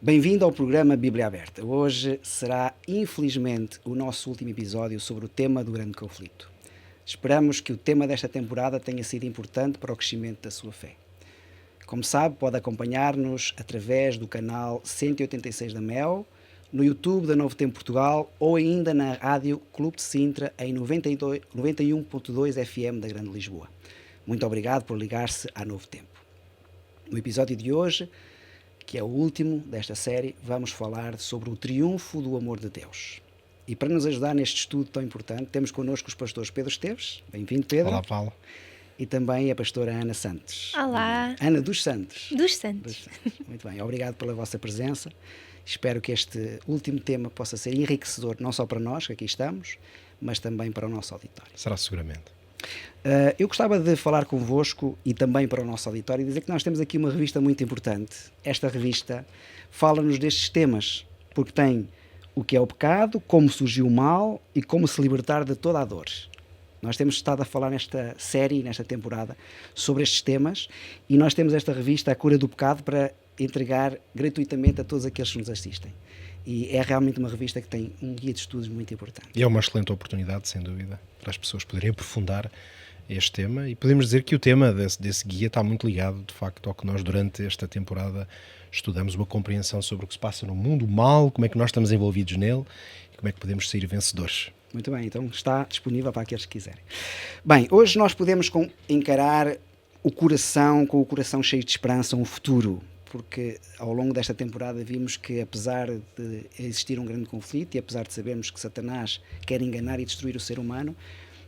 Bem-vindo ao programa Bíblia Aberta. Hoje será, infelizmente, o nosso último episódio sobre o tema do grande conflito. Esperamos que o tema desta temporada tenha sido importante para o crescimento da sua fé. Como sabe, pode acompanhar-nos através do canal 186 da MEL, no YouTube da Novo Tempo Portugal ou ainda na rádio Clube de Sintra em 91.2 FM da Grande Lisboa. Muito obrigado por ligar-se à Novo Tempo. No episódio de hoje, que é o último desta série, vamos falar sobre o triunfo do amor de Deus. E para nos ajudar neste estudo tão importante, temos connosco os pastores Pedro Esteves. Bem-vindo, Pedro. Olá, Paulo. E também a pastora Ana Santos. Olá. Ana dos Santos. Dos Santos. Muito bem, obrigado pela vossa presença. Espero que este último tema possa ser enriquecedor, não só para nós, que aqui estamos, mas também para o nosso auditório. Será seguramente. Eu gostava de falar convosco e também para o nosso auditório e dizer que nós temos aqui uma revista muito importante. Esta revista fala-nos destes temas, porque tem o que é o pecado, como surgiu o mal e como se libertar de toda a dor. Nós temos estado a falar nesta série, nesta temporada, sobre estes temas e nós temos esta revista, A Cura do Pecado, para entregar gratuitamente a todos aqueles que nos assistem. E é realmente uma revista que tem um guia de estudos muito importante. E é uma excelente oportunidade, sem dúvida, para as pessoas poderem aprofundar este tema. E podemos dizer que o tema desse guia está muito ligado, de facto, ao que nós, durante esta temporada, estudamos, uma compreensão sobre o que se passa no mundo, o mal, como é que nós estamos envolvidos nele e como é que podemos sair vencedores. Muito bem, então está disponível para aqueles que quiserem. Bem, hoje nós podemos encarar o coração com o coração cheio de esperança, um futuro. Porque ao longo desta temporada vimos que, apesar de existir um grande conflito e apesar de sabermos que Satanás quer enganar e destruir o ser humano,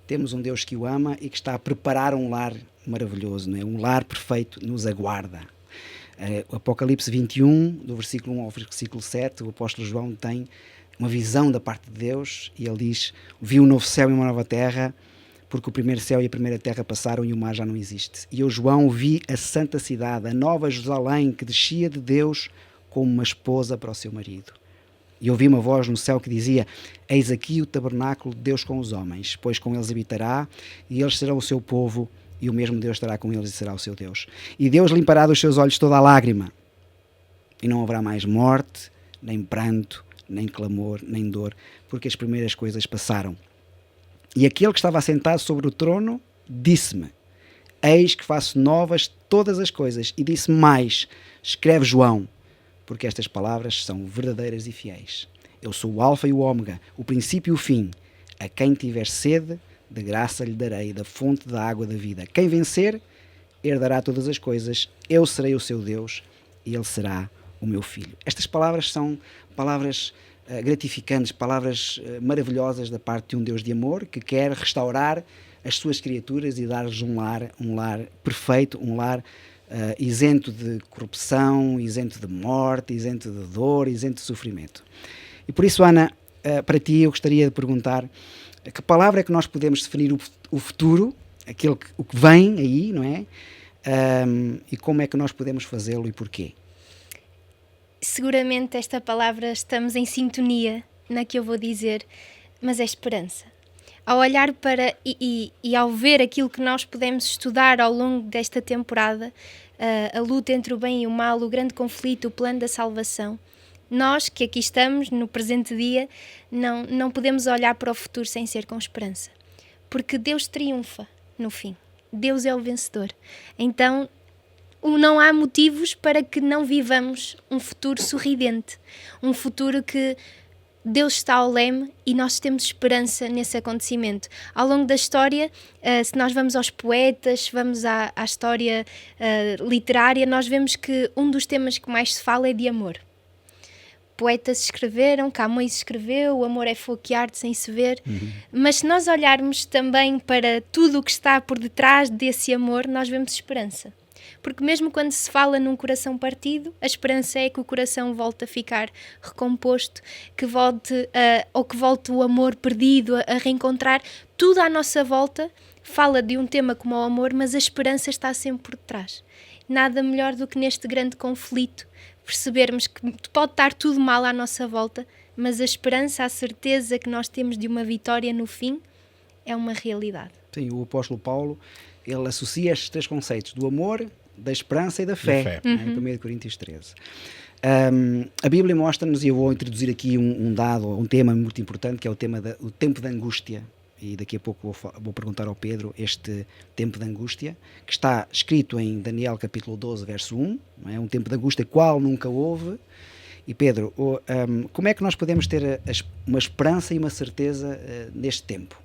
temos um Deus que o ama e que está a preparar um lar maravilhoso, não é? Um lar perfeito nos aguarda. O Apocalipse 21, do versículo 1 ao versículo 7, o apóstolo João tem uma visão da parte de Deus e ele diz: vi um novo céu e uma nova terra, porque o primeiro céu e a primeira terra passaram e o mar já não existe. E eu, João, vi a santa cidade, a nova Jerusalém, que descia de Deus como uma esposa para o seu marido. E ouvi uma voz no céu que dizia: eis aqui o tabernáculo de Deus com os homens, pois com eles habitará, e eles serão o seu povo, e o mesmo Deus estará com eles e será o seu Deus. E Deus limpará dos seus olhos toda a lágrima, e não haverá mais morte, nem pranto, nem clamor, nem dor, porque as primeiras coisas passaram. E aquele que estava assentado sobre o trono disse-me: eis que faço novas todas as coisas. E disse-me mais: escreve, João, porque estas palavras são verdadeiras e fiéis. Eu sou o Alfa e o Ômega, o princípio e o fim. A quem tiver sede, de graça lhe darei da fonte da água da vida. Quem vencer, herdará todas as coisas. Eu serei o seu Deus e ele será o meu filho. Estas palavras são palavras gratificantes, palavras maravilhosas da parte de um Deus de amor que quer restaurar as suas criaturas e dar-lhes um lar perfeito, um lar isento de corrupção, isento de morte, isento de dor, isento de sofrimento. E por isso, Ana, para ti eu gostaria de perguntar que palavra é que nós podemos definir o futuro, o que vem aí, não é? E como é que nós podemos fazê-lo e porquê? Seguramente esta palavra estamos em sintonia na que eu vou dizer, mas é esperança. Ao olhar para e ao ver aquilo que nós podemos estudar ao longo desta temporada, a luta entre o bem e o mal, o grande conflito, o plano da salvação, nós que aqui estamos no presente dia não podemos olhar para o futuro sem ser com esperança, porque Deus triunfa no fim, Deus é o vencedor. Então não há motivos para que não vivamos um futuro sorridente, um futuro que Deus está ao leme e nós temos esperança nesse acontecimento. Ao longo da história, se nós vamos aos poetas, vamos à história literária, nós vemos que um dos temas que mais se fala é de amor. Poetas escreveram, Camões escreveu, o amor é fogo que arde sem se ver, mas se nós olharmos também para tudo o que está por detrás desse amor, nós vemos esperança. Porque mesmo quando se fala num coração partido, a esperança é que o coração volte a ficar recomposto, que volte o amor perdido a reencontrar. Tudo à nossa volta fala de um tema como o amor, mas a esperança está sempre por detrás. Nada melhor do que neste grande conflito percebermos que pode estar tudo mal à nossa volta, mas a esperança, a certeza que nós temos de uma vitória no fim é uma realidade. Sim, o apóstolo Paulo, ele associa estes três conceitos do amor, da esperança e da fé. Em 1 Coríntios 13. A Bíblia mostra-nos, e eu vou introduzir aqui um dado, um tema muito importante, que é o tema do tempo de angústia. E daqui a pouco vou perguntar ao Pedro este tempo de angústia, que está escrito em Daniel capítulo 12, verso 1, não é? Um tempo de angústia qual nunca houve. E Pedro, como é que nós podemos ter uma esperança e uma certeza neste tempo?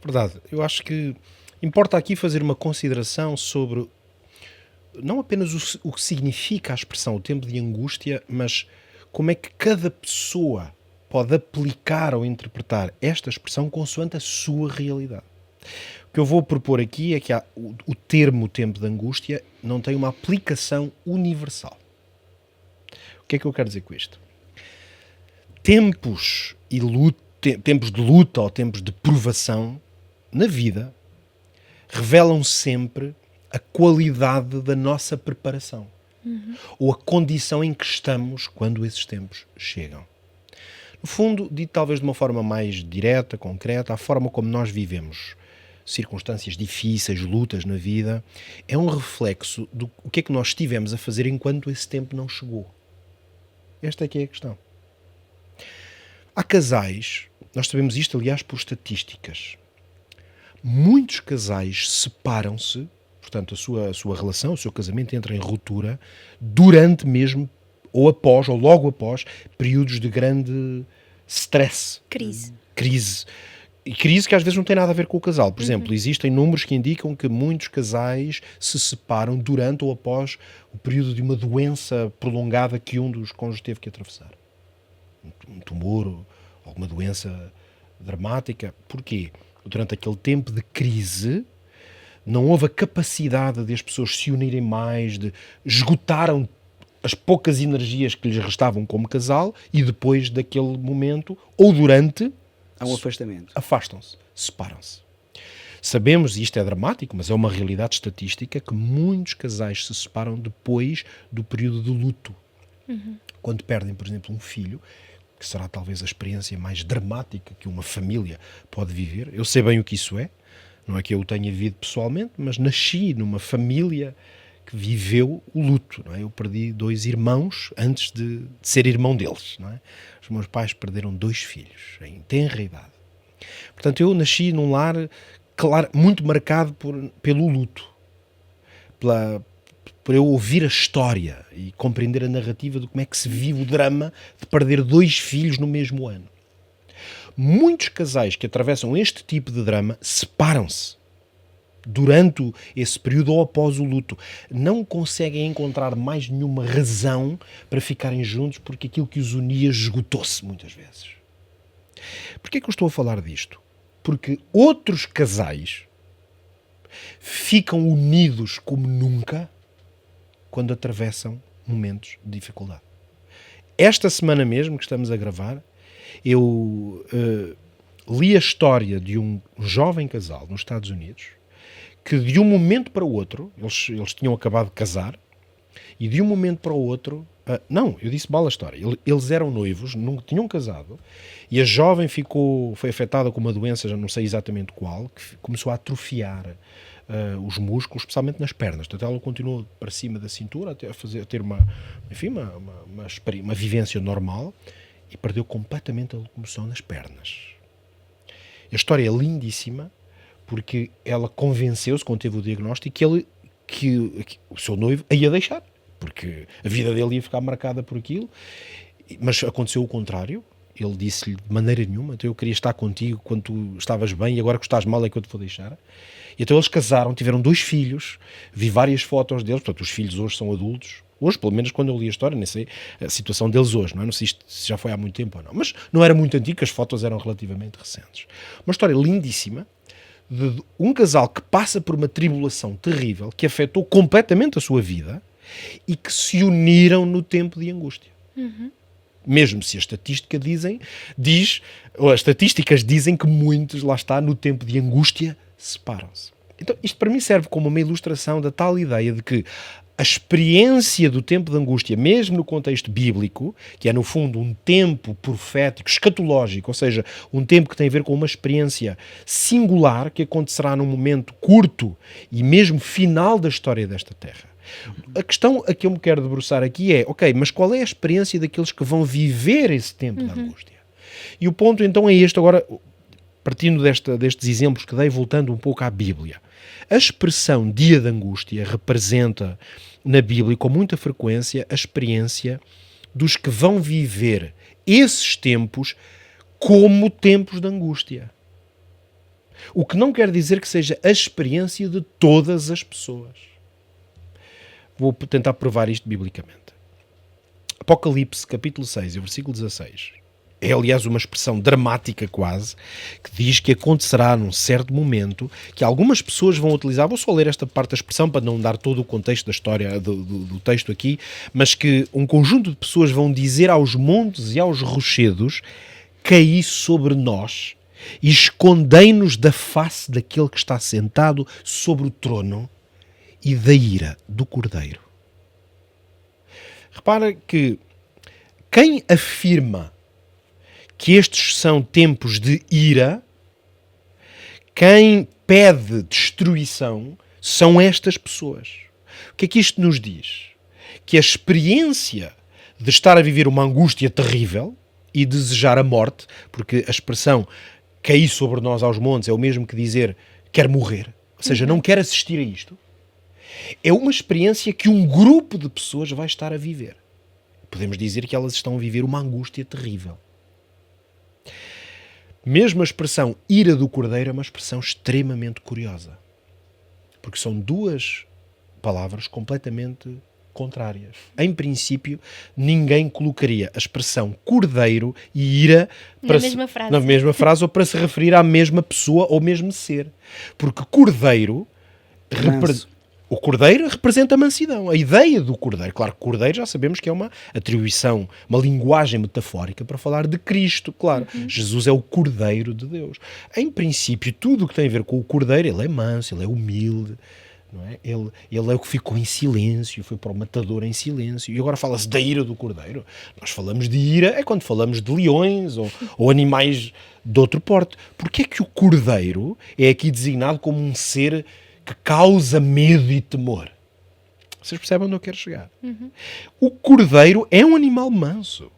Verdade. Eu acho que importa aqui fazer uma consideração sobre não apenas o que significa a expressão o tempo de angústia, mas como é que cada pessoa pode aplicar ou interpretar esta expressão consoante a sua realidade. O que eu vou propor aqui é que o termo tempo de angústia não tem uma aplicação universal. O que é que eu quero dizer com isto? Tempos de luta ou tempos de provação na vida revelam sempre a qualidade da nossa preparação ou a condição em que estamos quando esses tempos chegam. No fundo, dito talvez de uma forma mais direta, concreta, a forma como nós vivemos circunstâncias difíceis, lutas na vida, é um reflexo do que é que nós estivemos a fazer enquanto esse tempo não chegou. Esta é que é a questão. Há casais, nós sabemos isto, aliás, por estatísticas. Muitos casais separam-se, portanto, a sua relação, o seu casamento entra em ruptura durante mesmo, ou após, ou logo após, períodos de grande stress. Crise. E crise que às vezes não tem nada a ver com o casal. Por exemplo, existem números que indicam que muitos casais se separam durante ou após o período de uma doença prolongada que um dos cônjuges teve que atravessar. Um tumor ou alguma doença dramática. Porquê? Durante aquele tempo de crise não houve a capacidade de as pessoas se unirem mais, esgotaram as poucas energias que lhes restavam como casal e depois daquele momento, ou durante, há um afastamento. Afastam-se, separam-se. Sabemos, e isto é dramático, mas é uma realidade estatística, que muitos casais se separam depois do período de luto. Quando perdem, por exemplo, um filho, que será talvez a experiência mais dramática que uma família pode viver. Eu sei bem o que isso é, não é que eu o tenha vivido pessoalmente, mas nasci numa família que viveu o luto, não é? Eu perdi 2 irmãos antes de ser irmão deles, não é? Os meus pais perderam 2 filhos em tenra idade. Portanto, eu nasci num lar muito marcado pelo luto, por eu ouvir a história e compreender a narrativa de como é que se vive o drama de perder 2 filhos no mesmo ano. Muitos casais que atravessam este tipo de drama separam-se durante esse período ou após o luto. Não conseguem encontrar mais nenhuma razão para ficarem juntos porque aquilo que os unia esgotou-se muitas vezes. Porquê é que eu estou a falar disto? Porque outros casais ficam unidos como nunca quando atravessam momentos de dificuldade. Esta semana mesmo que estamos a gravar, eu li a história de um jovem casal nos Estados Unidos que de um momento para o outro, eles tinham acabado de casar, e de um momento para o outro, eu disse mal a história, eles eram noivos, não tinham casado, e a jovem foi afetada com uma doença, já não sei exatamente qual, que começou a atrofiar os músculos, especialmente nas pernas. Portanto, ela continuou para cima da cintura, a ter uma vivência normal, e perdeu completamente a locomoção nas pernas. A história é lindíssima, porque ela convenceu-se, quando teve o diagnóstico, que o seu noivo a ia deixar, porque a vida dele ia ficar marcada por aquilo, mas aconteceu o contrário. Ele disse-lhe de maneira nenhuma, então eu queria estar contigo quando tu estavas bem e agora que estás mal é que eu te vou deixar. E então eles casaram, tiveram 2 filhos, vi várias fotos deles, portanto os filhos hoje são adultos, hoje pelo menos quando eu li a história, nem sei a situação deles hoje, não sei se já foi há muito tempo ou não, mas não era muito antigo, as fotos eram relativamente recentes. Uma história lindíssima, de um casal que passa por uma tribulação terrível que afetou completamente a sua vida e que se uniram no tempo de angústia. Mesmo se a estatística as estatísticas dizem que muitos, lá está, no tempo de angústia, separam-se. Então, isto para mim serve como uma ilustração da tal ideia de que a experiência do tempo de angústia, mesmo no contexto bíblico, que é no fundo um tempo profético, escatológico, ou seja, um tempo que tem a ver com uma experiência singular que acontecerá num momento curto e mesmo final da história desta terra. A questão a que eu me quero debruçar aqui é, ok, mas qual é a experiência daqueles que vão viver esse tempo de angústia? E o ponto então é este, agora, partindo destes exemplos que dei, voltando um pouco à Bíblia. A expressão dia de angústia representa na Bíblia, com muita frequência, a experiência dos que vão viver esses tempos como tempos de angústia. O que não quer dizer que seja a experiência de todas as pessoas. Vou tentar provar isto biblicamente. Apocalipse, capítulo 6, versículo 16. É, aliás, uma expressão dramática quase, que diz que acontecerá num certo momento que algumas pessoas vão utilizar, vou só ler esta parte da expressão para não dar todo o contexto da história do texto aqui, mas que um conjunto de pessoas vão dizer aos montes e aos rochedos: caí sobre nós e escondei-nos da face daquele que está sentado sobre o trono e da ira do Cordeiro. Repara que quem afirma que estes são tempos de ira, quem pede destruição são estas pessoas. O que é que isto nos diz? Que a experiência de estar a viver uma angústia terrível e desejar a morte, porque a expressão cair sobre nós aos montes é o mesmo que dizer quer morrer, ou seja, não quer assistir a isto, é uma experiência que um grupo de pessoas vai estar a viver. Podemos dizer que elas estão a viver uma angústia terrível. Mesmo a expressão ira do Cordeiro é uma expressão extremamente curiosa. Porque são duas palavras completamente contrárias. Em princípio, ninguém colocaria a expressão Cordeiro e ira na mesma frase ou para se referir à mesma pessoa ou mesmo ser. Porque Cordeiro... O Cordeiro representa a mansidão. A ideia do Cordeiro, claro que Cordeiro já sabemos que é uma atribuição, uma linguagem metafórica para falar de Cristo, claro. Jesus é o Cordeiro de Deus. Em princípio, tudo o que tem a ver com o Cordeiro, ele é manso, ele é humilde, não é? Ele é o que ficou em silêncio, foi para o matador em silêncio. E agora fala-se da ira do Cordeiro. Nós falamos de ira é quando falamos de leões ou animais de outro porte. Porquê é que o Cordeiro é aqui designado como um ser que causa medo e temor? Vocês percebem onde eu quero chegar? O Cordeiro é um animal manso.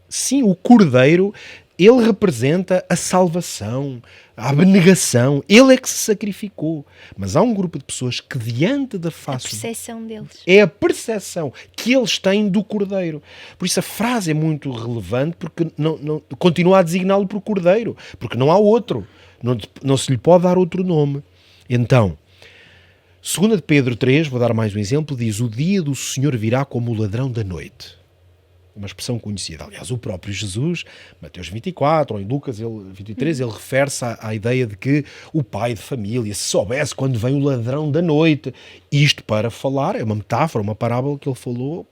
Sim, o Cordeiro, ele representa a salvação, a abnegação. Ele é que se sacrificou. Mas há um grupo de pessoas que diante da face... A percepção deles. É a percepção que eles têm do Cordeiro. Por isso a frase é muito relevante, porque não continua a designá-lo por Cordeiro. Porque não há outro. Não se lhe pode dar outro nome. Então... 2 de Pedro 3, vou dar mais um exemplo, diz: o dia do Senhor virá como o ladrão da noite. Uma expressão conhecida. Aliás, o próprio Jesus, Mateus 24, ou em Lucas 23, ele refere-se à ideia de que o pai de família, se soubesse quando vem o ladrão da noite, isto para falar, é uma metáfora, uma parábola que ele falou,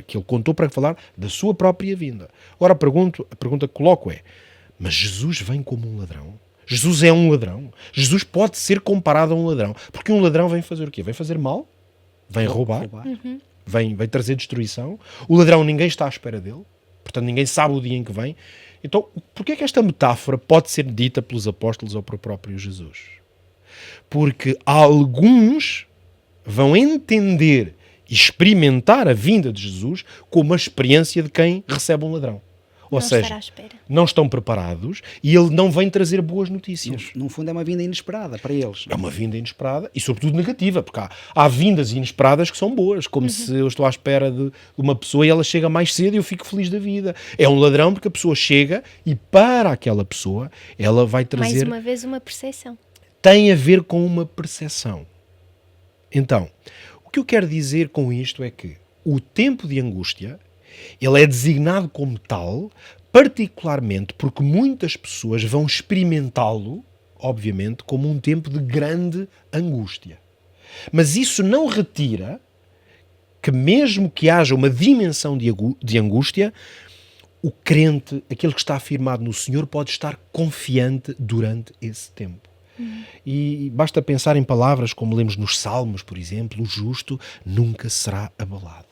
que ele contou para falar da sua própria vinda. Agora a pergunta que coloco é: mas Jesus vem como um ladrão? Jesus é um ladrão. Jesus pode ser comparado a um ladrão. Porque um ladrão vem fazer o quê? Vem fazer mal? Vem roubar? Vem trazer destruição? O ladrão, ninguém está à espera dele. Portanto, ninguém sabe o dia em que vem. Então, porquê é que esta metáfora pode ser dita pelos apóstolos ou pelo próprio Jesus? Porque alguns vão entender e experimentar a vinda de Jesus como a experiência de quem recebe um ladrão. Ou seja, não estão preparados e ele não vem trazer boas notícias. No fundo é uma vinda inesperada para eles. É uma vinda inesperada e sobretudo negativa, porque há vindas inesperadas que são boas, como se eu estou à espera de uma pessoa e ela chega mais cedo e eu fico feliz da vida. É um ladrão porque a pessoa chega e para aquela pessoa ela vai trazer... Mais uma vez uma percepção. Tem a ver com uma percepção. Então, o que eu quero dizer com isto é que o tempo de angústia... ele é designado como tal, particularmente porque muitas pessoas vão experimentá-lo, obviamente, como um tempo de grande angústia. Mas isso não retira que mesmo que haja uma dimensão de angústia, o crente, aquele que está afirmado no Senhor, pode estar confiante durante esse tempo. E basta pensar em palavras como lemos nos Salmos, por exemplo: o justo nunca será abalado.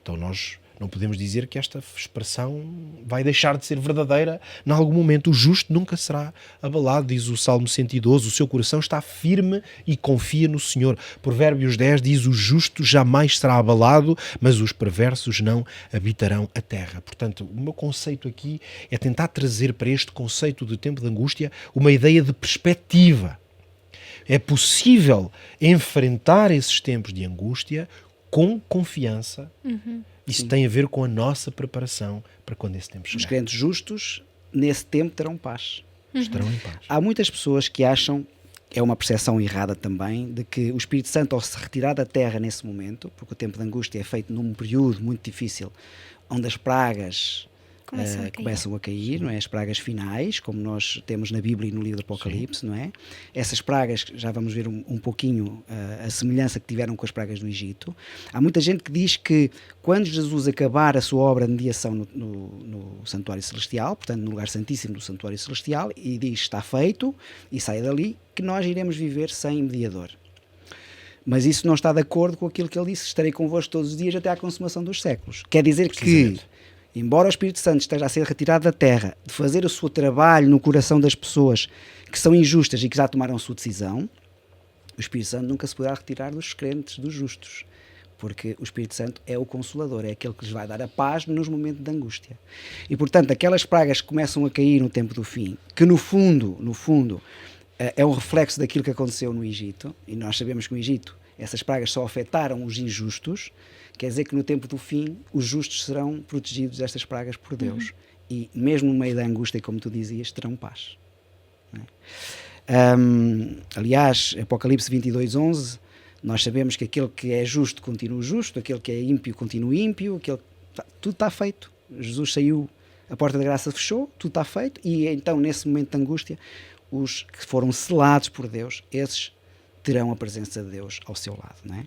Então nós não podemos dizer que esta expressão vai deixar de ser verdadeira em algum momento. O justo nunca será abalado, diz o Salmo 112, o seu coração está firme e confia no Senhor. Provérbios 10 diz: o justo jamais será abalado, mas os perversos não habitarão a terra. Portanto, o meu conceito aqui é tentar trazer para este conceito de tempo de angústia uma ideia de perspectiva. É possível enfrentar esses tempos de angústia com confiança. Isso tem a ver com a nossa preparação para quando esse tempo chegar. Os crentes justos, nesse tempo, terão paz. Estarão em paz. Há muitas pessoas que acham, é uma percepção errada também, de que o Espírito Santo, ao se retirar da terra nesse momento, porque o tempo de angústia é feito num período muito difícil, onde as pragas começam a cair, não é? As pragas finais, como nós temos na Bíblia e no livro do Apocalipse, não é? Essas pragas, já vamos ver um pouquinho a semelhança que tiveram com as pragas do Egito. Há muita gente que diz que quando Jesus acabar a sua obra de mediação no Santuário Celestial, portanto no lugar santíssimo do Santuário Celestial, e diz está feito, e sai dali, que nós iremos viver sem mediador. Mas isso não está de acordo com aquilo que ele disse: estarei convosco todos os dias até à consumação dos séculos. Quer dizer que, embora o Espírito Santo esteja a ser retirado da terra, de fazer o seu trabalho no coração das pessoas que são injustas e que já tomaram a sua decisão, o Espírito Santo nunca se poderá retirar dos crentes, dos justos, porque o Espírito Santo é o Consolador, é aquele que lhes vai dar a paz nos momentos de angústia. E, portanto, aquelas pragas que começam a cair no tempo do fim, que no fundo, é um reflexo daquilo que aconteceu no Egito, e nós sabemos que no Egito essas pragas só afetaram os injustos. Quer dizer que no tempo do fim os justos serão protegidos destas pragas por Deus. E mesmo no meio da angústia, como tu dizias, terão paz. Não é? Aliás, Apocalipse 22:11, nós sabemos que aquele que é justo continua justo, aquele que é ímpio continua ímpio, tudo está feito. Jesus saiu, a porta da graça fechou, tudo está feito, e então nesse momento de angústia, os que foram selados por Deus, esses terão a presença de Deus ao seu lado. Não é?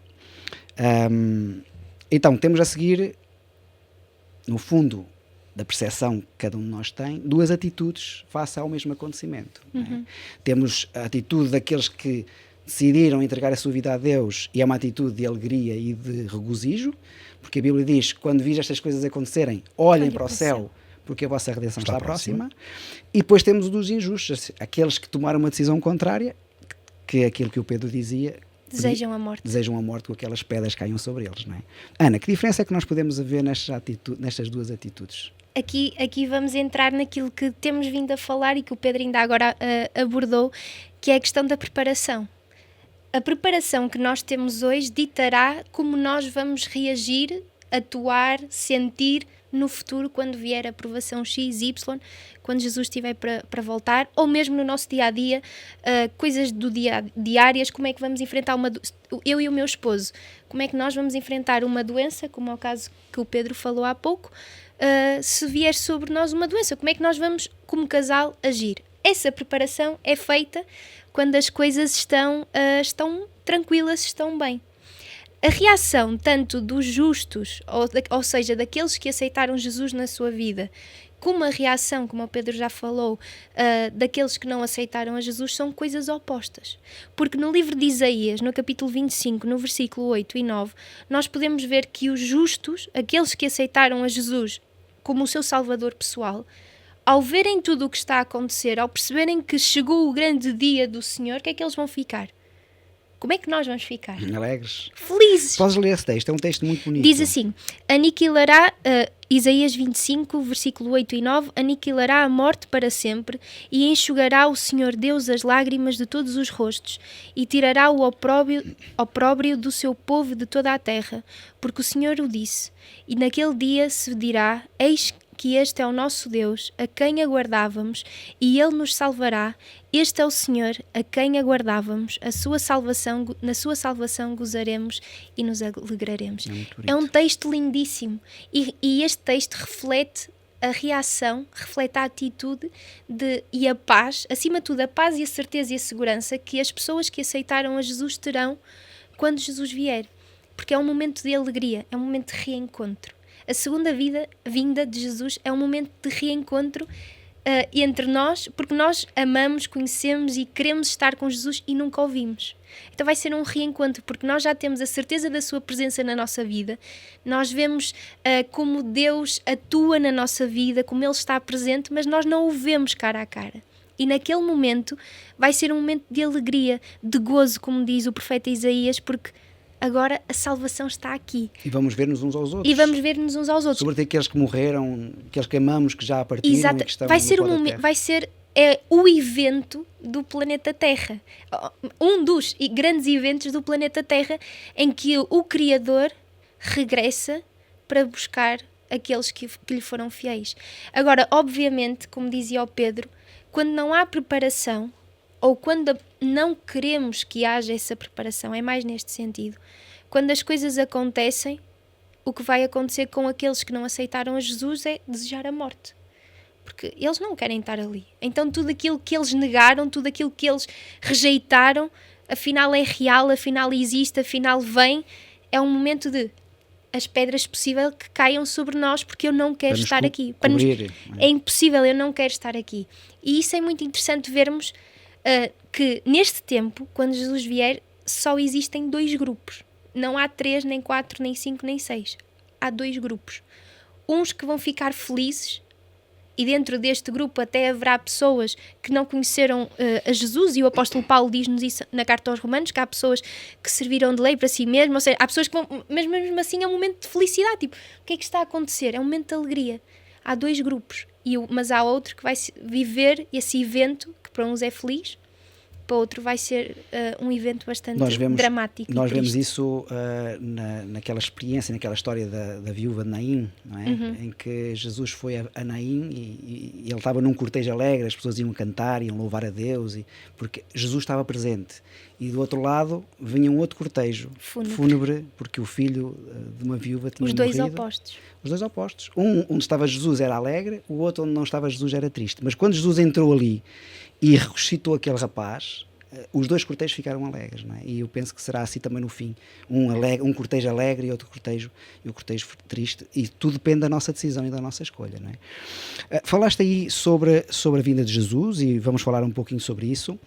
Então, temos a seguir, no fundo da percepção que cada um de nós tem, duas atitudes face ao mesmo acontecimento. Não é? Temos a atitude daqueles que decidiram entregar a sua vida a Deus, e é uma atitude de alegria e de regozijo, porque a Bíblia diz: quando vir estas coisas acontecerem, olhem para o céu, porque a vossa redenção está próxima. E depois temos o dos injustos, aqueles que tomaram uma decisão contrária, que é aquilo que o Pedro dizia, desejam a morte. Desejam a morte, com aquelas pedras que caiam sobre eles, não é? Ana, que diferença é que nós podemos ver nestas duas atitudes? Aqui vamos entrar naquilo que temos vindo a falar e que o Pedro ainda agora abordou, que é a questão da preparação. A preparação que nós temos hoje ditará como nós vamos reagir, atuar, sentir no futuro, quando vier a provação X, Y, quando Jesus estiver para voltar, ou mesmo no nosso dia-a-dia, coisas diárias, como é que vamos enfrentar eu e o meu esposo, como é que nós vamos enfrentar uma doença, como é o caso que o Pedro falou há pouco, se vier sobre nós uma doença, como é que nós vamos, como casal, agir? Essa preparação é feita quando as coisas estão tranquilas, estão bem. A reação tanto dos justos, ou seja, daqueles que aceitaram Jesus na sua vida, como a reação, como o Pedro já falou, daqueles que não aceitaram a Jesus, são coisas opostas. Porque no livro de Isaías, no capítulo 25, no versículo 8 e 9, nós podemos ver que os justos, aqueles que aceitaram a Jesus como o seu Salvador pessoal, ao verem tudo o que está a acontecer, ao perceberem que chegou o grande dia do Senhor, o que é que eles vão ficar? Como é que nós vamos ficar? Alegres. Felizes. Podes ler esse texto, é um texto muito bonito. Diz assim: aniquilará, Isaías 25, versículo 8 e 9, aniquilará a morte para sempre, e enxugará o Senhor Deus as lágrimas de todos os rostos, e tirará o opróbrio do seu povo de toda a terra, porque o Senhor o disse. E naquele dia se dirá: eis que este é o nosso Deus, a quem aguardávamos, e Ele nos salvará. Este é o Senhor, a quem aguardávamos, na sua salvação gozaremos e nos alegraremos. É um texto lindíssimo, e este texto reflete a reação, reflete a atitude e a paz, acima de tudo a paz e a certeza e a segurança que as pessoas que aceitaram a Jesus terão quando Jesus vier, porque é um momento de alegria, é um momento de reencontro. A segunda vinda de Jesus é um momento de reencontro entre nós, porque nós amamos, conhecemos e queremos estar com Jesus e nunca o vimos. Então vai ser um reencontro, porque nós já temos a certeza da sua presença na nossa vida, nós vemos como Deus atua na nossa vida, como Ele está presente, mas nós não o vemos cara a cara. E naquele momento vai ser um momento de alegria, de gozo, como diz o profeta Isaías, porque agora a salvação está aqui. E vamos ver-nos uns aos outros. E vamos ver-nos uns aos outros. Sobretudo aqueles que morreram, aqueles que amamos, que já partiram. Exato. E que estão Vai ser, o evento do planeta Terra. Um dos grandes eventos do planeta Terra, em que o Criador regressa para buscar aqueles que lhe foram fiéis. Agora, obviamente, como dizia o Pedro, quando não há preparação, ou quando não queremos que haja essa preparação, é mais neste sentido. Quando as coisas acontecem, o que vai acontecer com aqueles que não aceitaram a Jesus é desejar a morte. Porque eles não querem estar ali. Então tudo aquilo que eles negaram, tudo aquilo que eles rejeitaram, afinal é real, afinal existe, afinal vem. É um momento de as pedras possível que caiam sobre nós, porque eu não quero estar aqui. É impossível, eu não quero estar aqui. E isso é muito interessante vermos que neste tempo, quando Jesus vier, só existem 2 grupos. Não há 3, nem 4, nem 5, nem 6. Há 2 grupos. Uns que vão ficar felizes, e dentro deste grupo até haverá pessoas que não conheceram a Jesus, e o apóstolo Paulo diz-nos isso na carta aos Romanos, que há pessoas que serviram de lei para si mesmo, ou seja, há pessoas que vão, mas mesmo assim é um momento de felicidade, tipo, o que é que está a acontecer? É um momento de alegria. Há 2 grupos, mas há outro que vai viver esse evento, que para uns é feliz, para outro vai ser um evento bastante dramático. Nós vemos isso naquela experiência, naquela história da viúva de Naim, não é? Em que Jesus foi a Naim e ele estava num cortejo alegre, as pessoas iam cantar, iam louvar a Deus, porque Jesus estava presente. E do outro lado vinha um outro cortejo fúnebre, porque o filho de uma viúva tinha morrido. Os dois opostos. Onde estava Jesus era alegre, o outro onde não estava Jesus era triste. Mas quando Jesus entrou ali e ressuscitou aquele rapaz, os 2 cortejos ficaram alegres, não é? E eu penso que será assim também no fim. Um cortejo alegre e outro cortejo triste, e tudo depende da nossa decisão e da nossa escolha, não é? Falaste aí sobre a vinda de Jesus, e vamos falar um pouquinho sobre isso.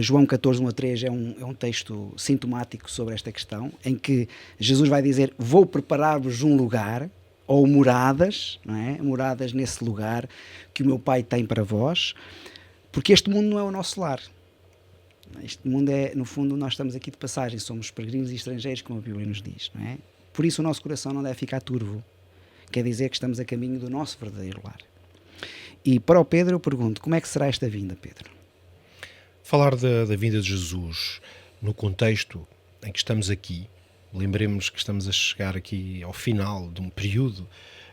João 14, 1-3 é um texto sintomático sobre esta questão, em que Jesus vai dizer: vou preparar-vos um lugar, ou moradas, não é? Moradas nesse lugar que o meu Pai tem para vós, porque este mundo não é o nosso lar. Este mundo é, no fundo, nós estamos aqui de passagem, somos peregrinos e estrangeiros, como a Bíblia nos diz, não é? Por isso o nosso coração não deve ficar turvo. Quer dizer que estamos a caminho do nosso verdadeiro lar. E para o Pedro eu pergunto, como é que será esta vinda, Pedro? Falar da vinda de Jesus no contexto em que estamos aqui, lembremos que estamos a chegar aqui ao final de um período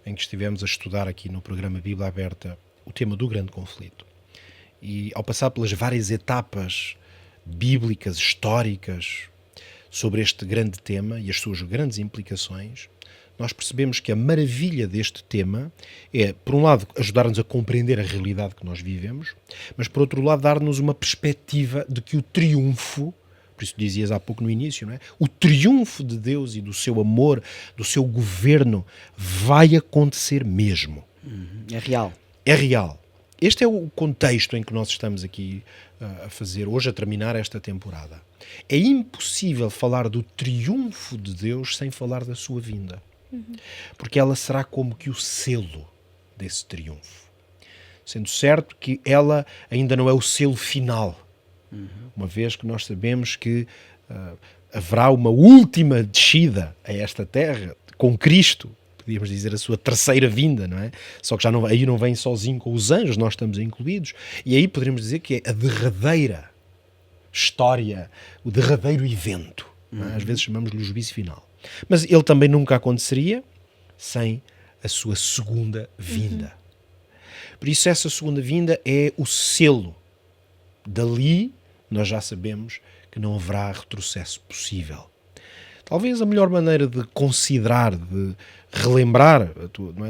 em que estivemos a estudar aqui no programa Bíblia Aberta o tema do grande conflito. E ao passar pelas várias etapas bíblicas, históricas, sobre este grande tema e as suas grandes implicações, nós percebemos que a maravilha deste tema é, por um lado, ajudar-nos a compreender a realidade que nós vivemos, mas, por outro lado, dar-nos uma perspectiva de que o triunfo, por isso dizias há pouco no início, não é? O triunfo de Deus e do seu amor, do seu governo, vai acontecer mesmo. É real. É real. Este é o contexto em que nós estamos aqui a fazer, hoje a terminar esta temporada. É impossível falar do triunfo de Deus sem falar da sua vinda. Porque ela será como que o selo desse triunfo. Sendo certo que ela ainda não é o selo final. Uma vez que nós sabemos que haverá uma última descida a esta terra com Cristo, podíamos dizer a sua terceira vinda, não é? Só que já não, aí não vem sozinho com os anjos, nós estamos incluídos, e aí poderíamos dizer que é a derradeira história, o derradeiro evento. Não é? Às vezes chamamos-lhe o juízo final. Mas ele também nunca aconteceria sem a sua segunda vinda. Por isso essa segunda vinda é o selo. Dali nós já sabemos que não haverá retrocesso possível. Talvez a melhor maneira de considerar, de relembrar,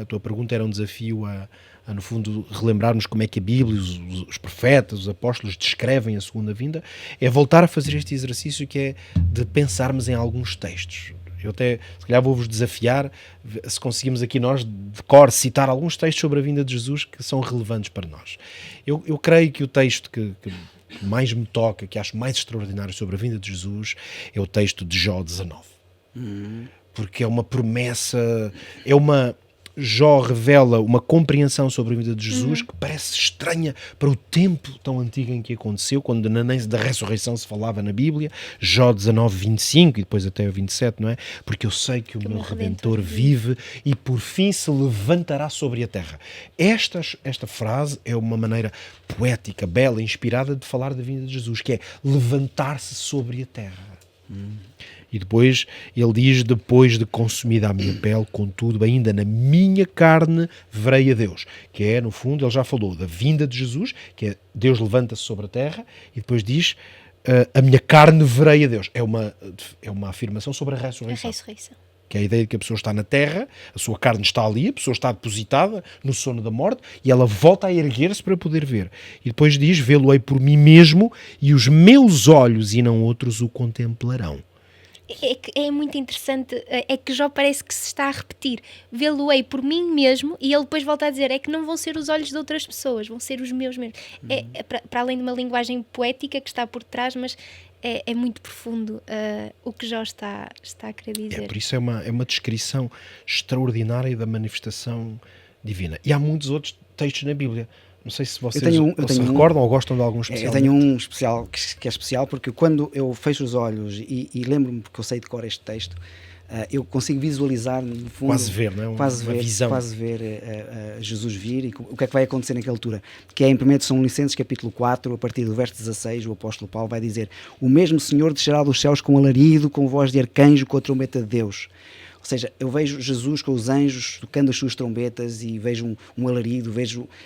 a tua pergunta era um desafio a no fundo, relembrarmos como é que a Bíblia, os profetas, os apóstolos descrevem a segunda vinda, é voltar a fazer este exercício que é de pensarmos em alguns textos. Eu até, se calhar, vou-vos desafiar, se conseguimos aqui nós, de cor, citar alguns textos sobre a vinda de Jesus que são relevantes para nós. Eu creio que o texto que mais me toca, que acho mais extraordinário sobre a vinda de Jesus, é o texto de Jó 19. Porque é uma promessa, Jó revela uma compreensão sobre a vida de Jesus que parece estranha para o tempo tão antigo em que aconteceu, quando nem da ressurreição se falava na Bíblia. Jó 19, 25 e depois até o 27, não é? Porque eu sei que o meu Redentor vive e por fim se levantará sobre a terra. Esta frase é uma maneira poética, bela, inspirada de falar da vinda de Jesus, que é levantar-se sobre a terra. E depois ele diz: depois de consumida a minha pele, contudo, ainda na minha carne verei a Deus. Que é, no fundo, ele já falou da vinda de Jesus, que é Deus levanta-se sobre a terra, e depois diz: a minha carne verei a Deus. É uma afirmação sobre a ressurreição. Que é a ideia de que a pessoa está na terra, a sua carne está ali, a pessoa está depositada no sono da morte e ela volta a erguer-se para poder ver. E depois diz: vê-lo-ei por mim mesmo e os meus olhos e não outros o contemplarão. É muito interessante, é que Jó parece que se está a repetir, vê-lo-ei por mim mesmo, e ele depois volta a dizer, é que não vão ser os olhos de outras pessoas, vão ser os meus mesmos. É para além de uma linguagem poética que está por trás, mas é muito profundo o que Jó está a querer dizer. Por isso é uma descrição extraordinária da manifestação divina. E há muitos outros textos na Bíblia. Não sei se vocês se recordam ou gostam de algum especial. Eu tenho um especial que é especial porque quando eu fecho os olhos e lembro-me, porque eu sei de cor este texto, eu consigo visualizar, no fundo, quase ver, não é? Quase ver Jesus vir e o que é que vai acontecer naquela altura. Que é em 1 São Licenses, capítulo 4, a partir do verso 16, o apóstolo Paulo vai dizer: o mesmo Senhor descerá dos céus com alarido, com voz de arcanjo, com a trombeta de Deus. Ou seja, eu vejo Jesus com os anjos tocando as suas trombetas e vejo um alarido,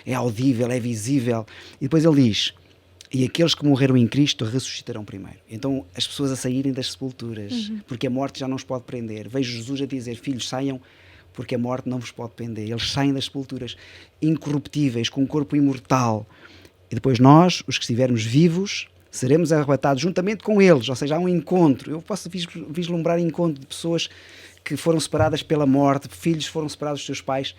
é audível, é visível. E depois ele diz: e aqueles que morreram em Cristo ressuscitarão primeiro. Então as pessoas a saírem das sepulturas, porque a morte já não os pode prender. Vejo Jesus a dizer: filhos, saiam, porque a morte não vos pode prender. Eles saem das sepulturas incorruptíveis, com um corpo imortal. E depois nós, os que estivermos vivos, seremos arrebatados juntamente com eles. Ou seja, há um encontro. Eu posso vislumbrar encontro de pessoas que foram separadas pela morte, filhos foram separados dos seus pais,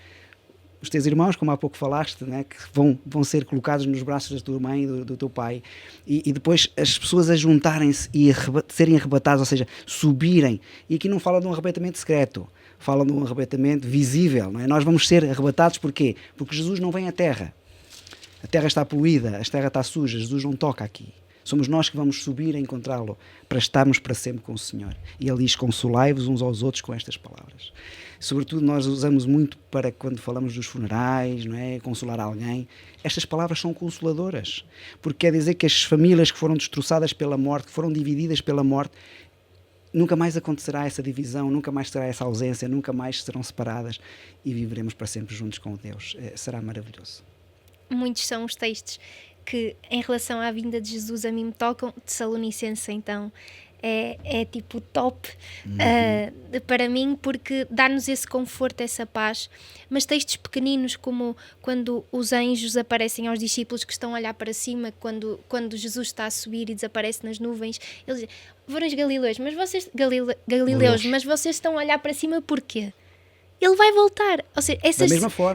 os teus irmãos, como há pouco falaste, né, que vão ser colocados nos braços da tua mãe e do teu pai, e depois as pessoas a juntarem-se e serem arrebatadas, ou seja, subirem. E aqui não fala de um arrebatamento secreto, fala de um arrebatamento visível, não é? Nós vamos ser arrebatados, porquê? Porque Jesus não vem à terra. A terra está poluída, a terra está suja, Jesus não toca aqui. Somos nós que vamos subir a encontrá-lo para estarmos para sempre com o Senhor. E ele diz: consolai-vos uns aos outros com estas palavras. Sobretudo nós usamos muito para quando falamos dos funerais, não é? Consolar alguém. Estas palavras são consoladoras, porque quer dizer que as famílias que foram destroçadas pela morte, que foram divididas pela morte, nunca mais acontecerá essa divisão, nunca mais terá essa ausência, nunca mais serão separadas e viveremos para sempre juntos com Deus. Será maravilhoso. Muitos são os textos que, em relação à vinda de Jesus, a mim me tocam. Tessalonicenses, então, é tipo top para mim, porque dá-nos esse conforto, essa paz. Mas textos pequeninos, como quando os anjos aparecem aos discípulos que estão a olhar para cima, quando Jesus está a subir e desaparece nas nuvens, eles dizem: varões galileus, mas vocês estão a olhar para cima porquê? Ele vai voltar. Ou seja,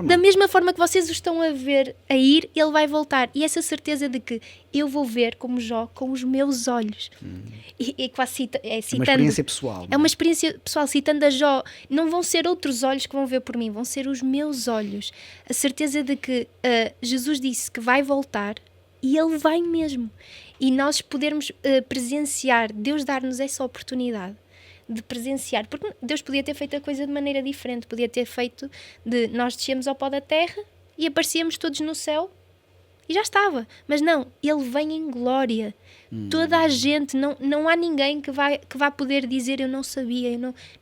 da mesma forma que vocês o estão a ver a ir, ele vai voltar. E essa certeza de que eu vou ver como Jó com os meus olhos. E quase citando, é uma experiência pessoal. É uma experiência pessoal. Citando a Jó, não vão ser outros olhos que vão ver por mim, vão ser os meus olhos. A certeza de que Jesus disse que vai voltar e ele vai mesmo. E nós podermos presenciar, Deus dar-nos essa oportunidade de presenciar, porque Deus podia ter feito a coisa de maneira diferente, podia ter feito de nós descemos ao pó da terra e aparecíamos todos no céu e já estava, mas não, ele vem em glória. Toda a gente, não há ninguém que vá poder dizer eu não sabia,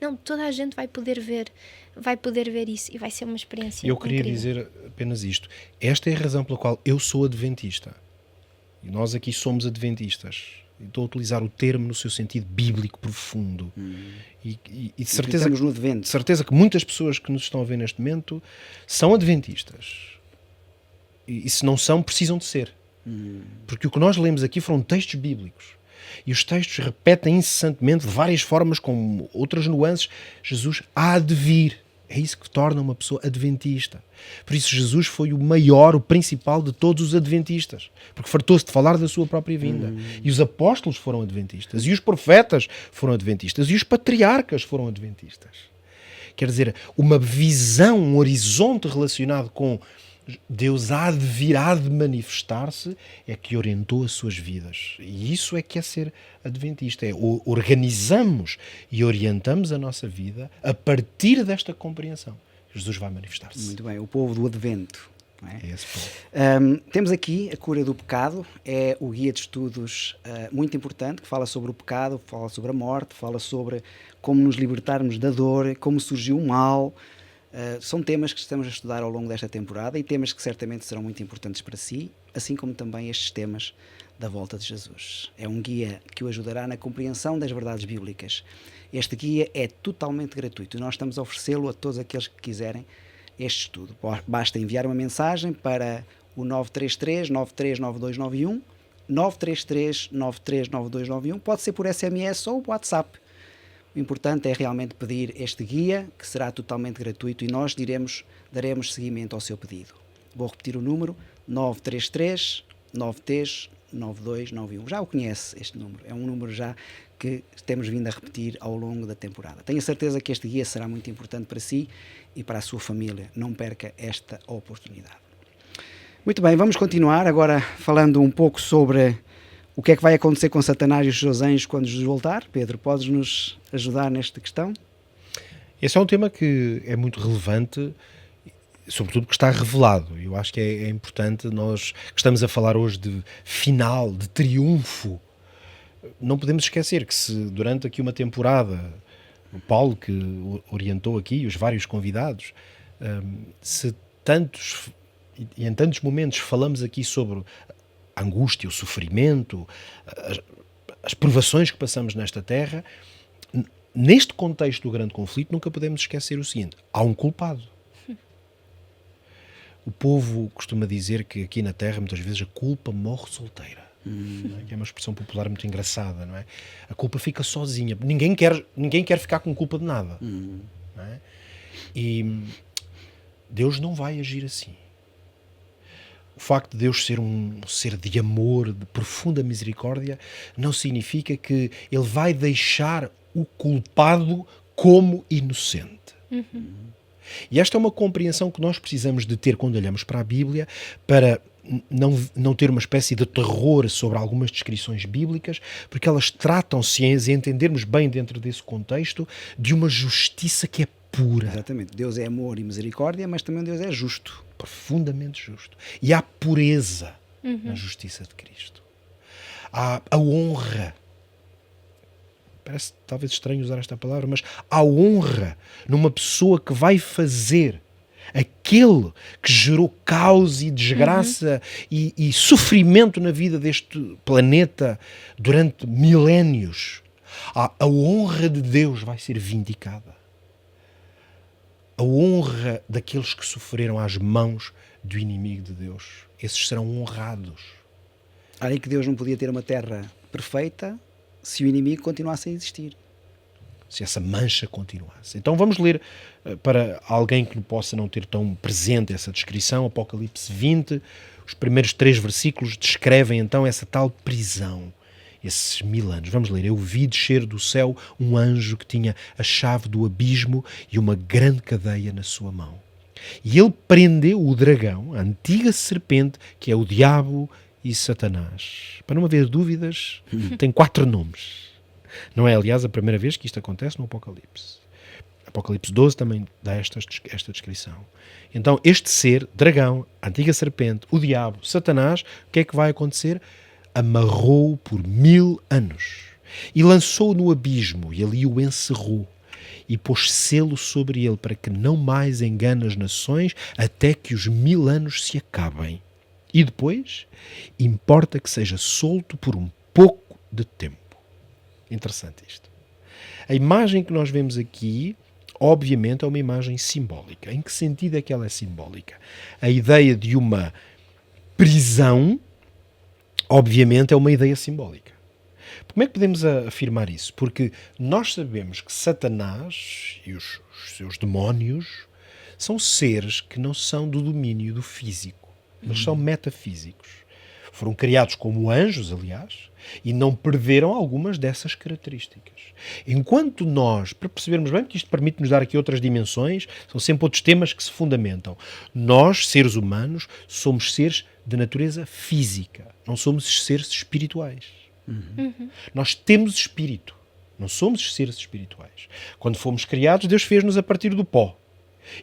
não, toda a gente vai poder ver isso e vai ser uma experiência Eu queria incrível. dizer apenas isto: esta é a razão pela qual eu sou adventista e nós aqui somos adventistas. Estou a utilizar o termo no seu sentido bíblico profundo. E de certeza que muitas pessoas que nos estão a ver neste momento são adventistas. E se não são, precisam de ser. Porque o que nós lemos aqui foram textos bíblicos E os textos repetem incessantemente, de várias formas, com outras nuances, Jesus há de vir. É isso que torna uma pessoa adventista. Por isso Jesus foi o maior, o principal de todos os adventistas. Porque fartou-se de falar da sua própria vinda. E os apóstolos foram adventistas. E os profetas foram adventistas. E os patriarcas foram adventistas. Quer dizer, uma visão, um horizonte relacionado com Deus há de vir, há de manifestar-se, é que orientou as suas vidas. E isso é que é ser adventista. Organizamos e orientamos a nossa vida a partir desta compreensão. Jesus vai manifestar-se. Muito bem, o povo do Advento. Não é? É esse povo. Temos aqui a cura do pecado, é o guia de estudos muito importante, que fala sobre o pecado, fala sobre a morte, fala sobre como nos libertarmos da dor, como surgiu o mal. São temas que estamos a estudar ao longo desta temporada e temas que certamente serão muito importantes para si, assim como também estes temas da volta de Jesus. É um guia que o ajudará na compreensão das verdades bíblicas. Este guia é totalmente gratuito e nós estamos a oferecê-lo a todos aqueles que quiserem este estudo. Basta enviar uma mensagem para o 933 939291, 933 939291, pode ser por SMS ou WhatsApp. O importante é realmente pedir este guia, que será totalmente gratuito, e nós daremos seguimento ao seu pedido. Vou repetir o número, 933 93 9291. Já o conhece este número, é um número já que temos vindo a repetir ao longo da temporada. Tenho certeza que este guia será muito importante para si e para a sua família. Não perca esta oportunidade. Muito bem, vamos continuar agora falando um pouco sobre o que é que vai acontecer com Satanás e os seus anjos quando Jesus voltar. Pedro, podes nos ajudar nesta questão? Esse é um tema que é muito relevante, sobretudo que está revelado. Eu acho que é importante, nós que estamos a falar hoje de final, de triunfo, não podemos esquecer que se durante aqui uma temporada, o Paulo que orientou aqui, os vários convidados, se tantos e em tantos momentos falamos aqui sobre a angústia, o sofrimento, as provações que passamos nesta terra, neste contexto do grande conflito nunca podemos esquecer o seguinte: há um culpado. O povo costuma dizer que aqui na terra muitas vezes a culpa morre solteira. Que é uma expressão popular muito engraçada, não é? A culpa fica sozinha. Ninguém quer ficar com culpa de nada. Não é? E Deus não vai agir assim. O facto de Deus ser um ser de amor, de profunda misericórdia, não significa que Ele vai deixar o culpado como inocente. E esta é uma compreensão que nós precisamos de ter quando olhamos para a Bíblia, para não ter uma espécie de terror sobre algumas descrições bíblicas, porque elas tratam-se, se entendermos bem dentro desse contexto, de uma justiça que é pura. Exatamente. Deus é amor e misericórdia, mas também Deus é justo. Profundamente justo. E há pureza na justiça de Cristo. Há a honra. Parece talvez estranho usar esta palavra, mas há honra numa pessoa que vai fazer aquele que gerou caos e desgraça e sofrimento na vida deste planeta durante milénios. A honra de Deus vai ser vindicada. A honra daqueles que sofreram às mãos do inimigo de Deus. Esses serão honrados. Além que Deus não podia ter uma terra perfeita se o inimigo continuasse a existir. Se essa mancha continuasse. Então vamos ler, para alguém que possa não ter tão presente essa descrição, Apocalipse 20, os primeiros 3 versículos descrevem então essa tal prisão, esses 1000 anos. Vamos ler. Eu vi descer do céu um anjo que tinha a chave do abismo e uma grande cadeia na sua mão. E ele prendeu o dragão, a antiga serpente, que é o diabo e Satanás. Para não haver dúvidas, tem 4 nomes. Não é, aliás, a primeira vez que isto acontece no Apocalipse. Apocalipse 12 também dá esta descrição. Então, este ser, dragão, a antiga serpente, o diabo, Satanás, o que é que vai acontecer? Amarrou-o por 1000 anos e lançou-o no abismo e ali o encerrou e pôs selo sobre ele para que não mais engane as nações até que os 1000 anos se acabem. E depois, importa que seja solto por um pouco de tempo. Interessante isto. A imagem que nós vemos aqui, obviamente, é uma imagem simbólica. Em que sentido é que ela é simbólica? A ideia de uma prisão, obviamente, é uma ideia simbólica. Como é que podemos afirmar isso? Porque nós sabemos que Satanás e os seus demónios são seres que não são do domínio do físico. Eles são metafísicos. Foram criados como anjos, aliás, e não perderam algumas dessas características. Enquanto nós, para percebermos bem, porque isto permite-nos dar aqui outras dimensões, são sempre outros temas que se fundamentam. Nós, seres humanos, somos seres de natureza física, não somos seres espirituais. Nós temos espírito, não somos seres espirituais. Quando fomos criados, Deus fez-nos a partir do pó.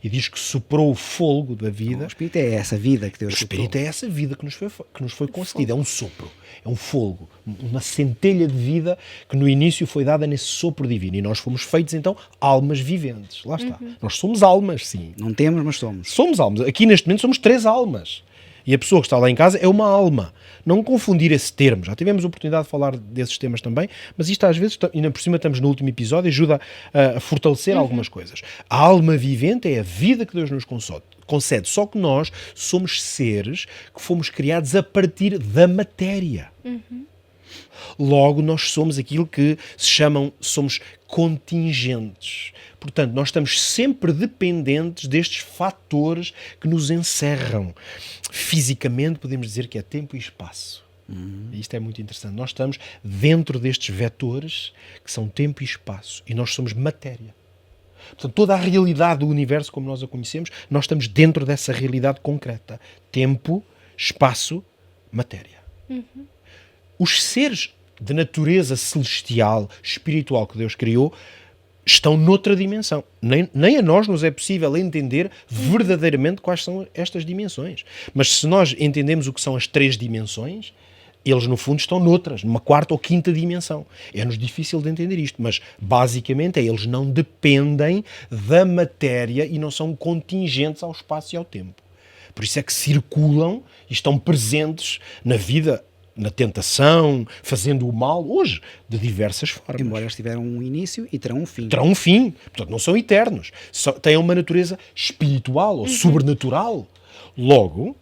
E diz que soprou o fôlego da vida. O Espírito é essa vida que Deus O Espírito é essa vida que nos foi concedida. É um sopro, é um fôlego, uma centelha de vida que no início foi dada nesse sopro divino. E nós fomos feitos, então, almas viventes. Lá está. Nós somos almas, sim. Não temos, mas somos. Somos almas. Aqui neste momento somos 3 almas. E a pessoa que está lá em casa é uma alma. Não confundir esse termo. Já tivemos a oportunidade de falar desses temas também, mas isto às vezes, ainda por cima estamos no último episódio, ajuda a fortalecer algumas coisas. A alma vivente é a vida que Deus nos concede. Só que nós somos seres que fomos criados a partir da matéria. Logo, nós somos aquilo que somos contingentes. Portanto, nós estamos sempre dependentes destes fatores que nos encerram. Fisicamente, podemos dizer que é tempo e espaço. E isto é muito interessante. Nós estamos dentro destes vetores que são tempo e espaço. E nós somos matéria. Portanto, toda a realidade do universo, como nós a conhecemos, nós estamos dentro dessa realidade concreta. Tempo, espaço, matéria. Os seres de natureza celestial, espiritual que Deus criou, estão noutra dimensão. Nem a nós nos é possível entender verdadeiramente quais são estas dimensões. Mas se nós entendemos o que são as 3 dimensões, eles no fundo estão noutras, numa 4ª ou 5ª dimensão. É-nos difícil de entender isto, mas basicamente eles não dependem da matéria e não são contingentes ao espaço e ao tempo. Por isso é que circulam e estão presentes na vida, na tentação, fazendo o mal, hoje, de diversas formas. Embora eles tiveram um início e terão um fim. Terão um fim, portanto não são eternos. Têm uma natureza espiritual ou sobrenatural. Logo,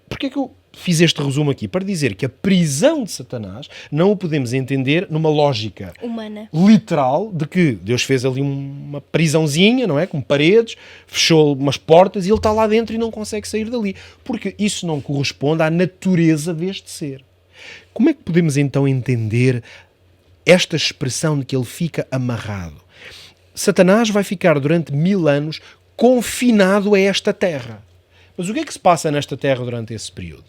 porque é que eu fiz este resumo aqui? Para dizer que a prisão de Satanás não o podemos entender numa lógica humana, literal, de que Deus fez ali uma prisãozinha, não é? Com paredes, fechou umas portas e ele está lá dentro e não consegue sair dali. Porque isso não corresponde à natureza deste ser. Como é que podemos então entender esta expressão de que ele fica amarrado? Satanás vai ficar durante 1000 anos confinado a esta terra. Mas o que é que se passa nesta terra durante esse período?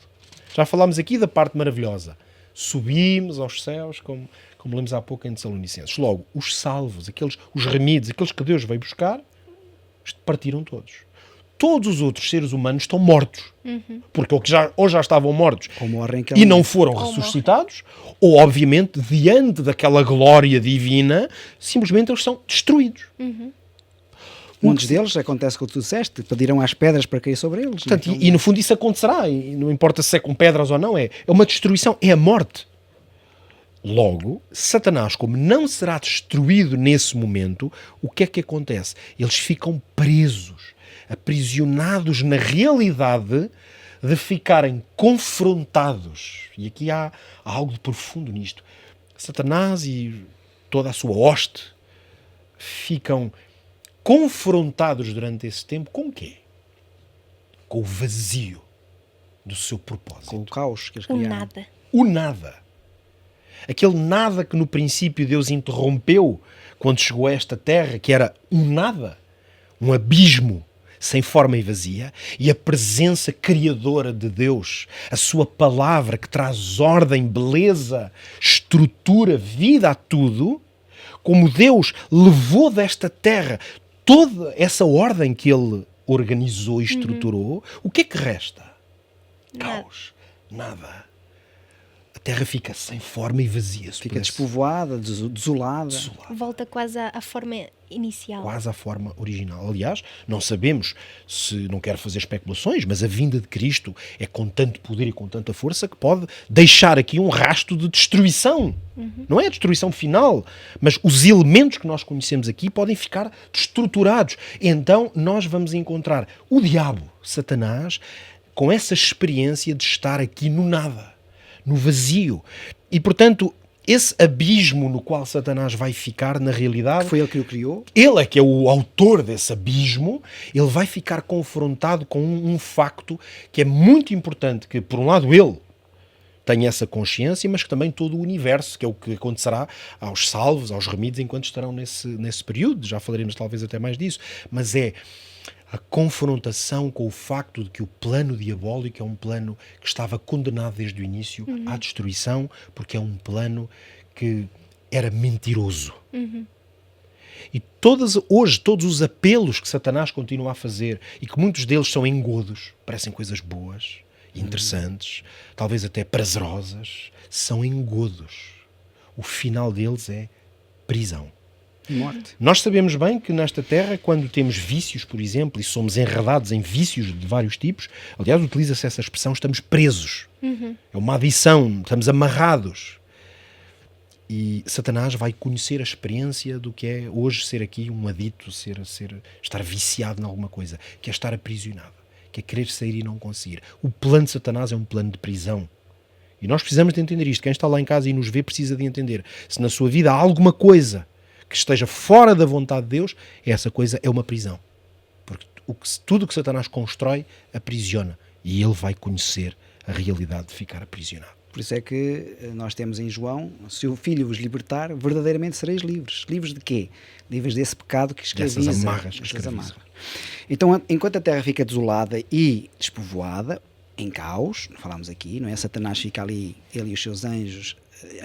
Já falámos aqui da parte maravilhosa. Subimos aos céus, como lemos há pouco em Tessalonicenses. Logo, os salvos, os remidos, aqueles que Deus veio buscar, partiram todos. Todos os outros seres humanos estão mortos. Porque ou já estavam mortos e não foram ressuscitados, ou obviamente, diante daquela glória divina, simplesmente eles são destruídos. Muitos deles, acontece o que tu disseste, pedirão às pedras para cair sobre eles. Portanto, e no fundo isso acontecerá, e não importa se é com pedras ou não, é uma destruição, é a morte. Logo, Satanás, como não será destruído nesse momento, o que é que acontece? Eles ficam presos, aprisionados na realidade de ficarem confrontados. E aqui há algo de profundo nisto. Satanás e toda a sua hoste ficam confrontados durante esse tempo com o quê? Com o vazio do seu propósito. Com o caos que eles o criaram. nada. O nada. Aquele nada que no princípio Deus interrompeu quando chegou a esta terra, que era um nada, um abismo sem forma e vazia, e a presença criadora de Deus, a sua palavra que traz ordem, beleza, estrutura, vida a tudo, como Deus levou desta terra toda essa ordem que ele organizou e estruturou, o que é que resta? Caos. Nada. A terra fica sem forma e vazia. Fica despovoada, desolada. Volta quase à forma inicial. Quase à forma original. Aliás, não sabemos, se não quero fazer especulações, mas a vinda de Cristo é com tanto poder e com tanta força que pode deixar aqui um rastro de destruição. Não é a destruição final, mas os elementos que nós conhecemos aqui podem ficar destruturados. Então nós vamos encontrar o diabo, Satanás, com essa experiência de estar aqui no nada, no vazio. E, portanto, esse abismo no qual Satanás vai ficar, na realidade, Que foi ele que o criou. ele é que é o autor desse abismo. Ele vai ficar confrontado com um facto que é muito importante, que por um lado ele tem essa consciência, mas que também todo o universo, que é o que acontecerá aos salvos, aos remidos, enquanto estarão nesse período. Já falaremos talvez até mais disso, mas é a confrontação com o facto de que o plano diabólico é um plano que estava condenado desde o início à destruição, porque é um plano que era mentiroso. E hoje, todos os apelos que Satanás continua a fazer, e que muitos deles são engodos, parecem coisas boas, interessantes, talvez até prazerosas, são engodos. O final deles é prisão. Morte. Nós sabemos bem que nesta terra, quando temos vícios, por exemplo, e somos enredados em vícios de vários tipos, aliás, utiliza-se essa expressão, estamos presos. É uma adição, estamos amarrados. E Satanás vai conhecer a experiência do que é hoje ser aqui um adito, estar viciado em alguma coisa, que é estar aprisionado, que é querer sair e não conseguir. O plano de Satanás é um plano de prisão. E nós precisamos de entender isto. Quem está lá em casa e nos vê precisa de entender. Se na sua vida há alguma coisa que esteja fora da vontade de Deus, essa coisa é uma prisão. Porque tudo o que Satanás constrói aprisiona. E ele vai conhecer a realidade de ficar aprisionado. Por isso é que nós temos em João: se o Filho vos libertar, verdadeiramente sereis livres. Livres de quê? Livres desse pecado que escraviza. Dessas amarras que dessas escravizam. amarras. Então, enquanto a terra fica desolada e despovoada, em caos, falámos aqui, não é? Satanás fica ali, ele e os seus anjos,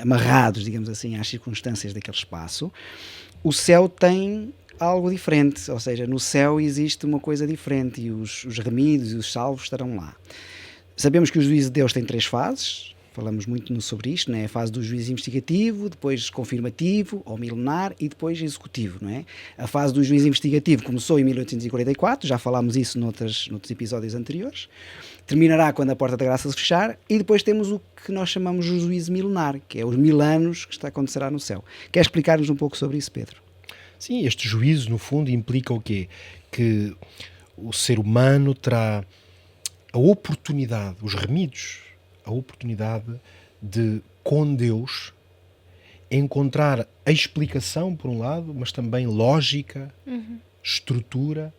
amarrados, digamos assim, às circunstâncias daquele espaço. O céu tem algo diferente, ou seja, no céu existe uma coisa diferente e os remidos e os salvos estarão lá. Sabemos que o juízo de Deus tem 3 fases, falamos muito sobre isto, não é? A fase do juízo investigativo, depois confirmativo ou milenar e depois executivo, não é? A fase do juízo investigativo começou em 1844, já falámos isso noutros episódios anteriores, terminará quando a porta da graça se fechar, e depois temos o que nós chamamos de juízo milenar, que é os 1000 anos que acontecerá no céu. Quer explicar-nos um pouco sobre isso, Pedro? Sim, este juízo, no fundo, implica o quê? Que o ser humano terá a oportunidade, os remidos, a oportunidade de, com Deus, encontrar a explicação, por um lado, mas também lógica, estrutura,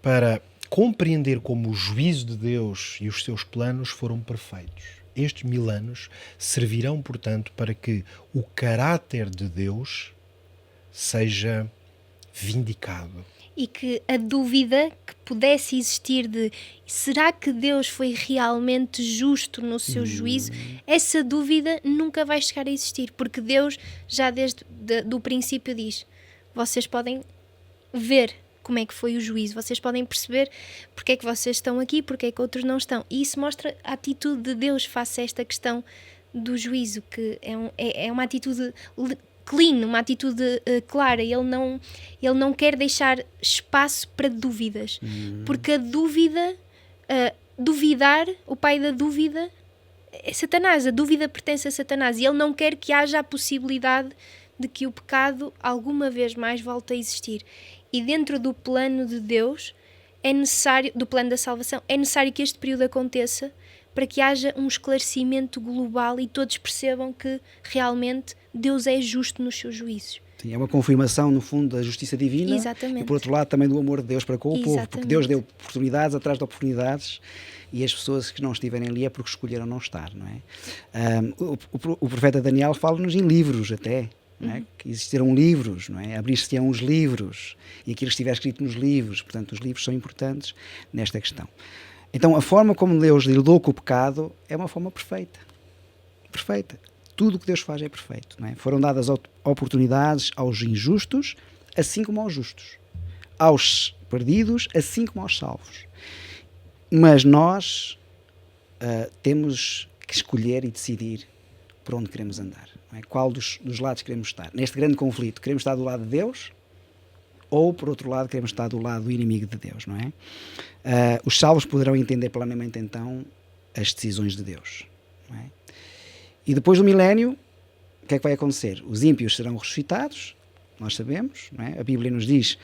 para compreender como o juízo de Deus e os seus planos foram perfeitos. Estes 1000 anos servirão, portanto, para que o caráter de Deus seja vindicado. E que a dúvida que pudesse existir de será que Deus foi realmente justo no seu juízo, essa dúvida nunca vai chegar a existir, porque Deus já desde do princípio diz: vocês podem ver como é que foi o juízo, vocês podem perceber porque é que vocês estão aqui, porque é que outros não estão. E isso mostra a atitude de Deus face a esta questão do juízo, que é uma atitude clean, uma atitude clara. Ele não quer deixar espaço para dúvidas, porque a dúvida, duvidar, o pai da dúvida é Satanás, a dúvida pertence a Satanás, e ele não quer que haja a possibilidade de que o pecado alguma vez mais volte a existir. E dentro do plano de Deus, é necessário, do plano da salvação, é necessário que este período aconteça para que haja um esclarecimento global e todos percebam que realmente Deus é justo nos seus juízos. Sim, é uma confirmação, no fundo, da justiça divina. Exatamente. E, por outro lado, também do amor de Deus para com o povo, porque Deus deu oportunidades atrás de oportunidades, e as pessoas que não estiverem ali é porque escolheram não estar, não é? O profeta Daniel fala-nos em livros até, não é? Que existiram livros, não é? Abrir-se-ão os livros, e aquilo que estiver escrito nos livros, portanto, os livros são importantes nesta questão. Então, a forma como Deus lidou com o pecado é uma forma perfeita. Perfeita. Tudo o que Deus faz é perfeito, não é? Foram dadas oportunidades aos injustos, assim como aos justos. Aos perdidos, assim como aos salvos. Mas nós temos que escolher e decidir por onde queremos andar. Não é? Qual dos lados queremos estar? Neste grande conflito, queremos estar do lado de Deus? Ou, por outro lado, queremos estar do lado do inimigo de Deus, não é? Os salvos poderão entender plenamente, então, as decisões de Deus, não é? E depois do milénio, o que é que vai acontecer? Os ímpios serão ressuscitados, nós sabemos, não é? A Bíblia nos diz,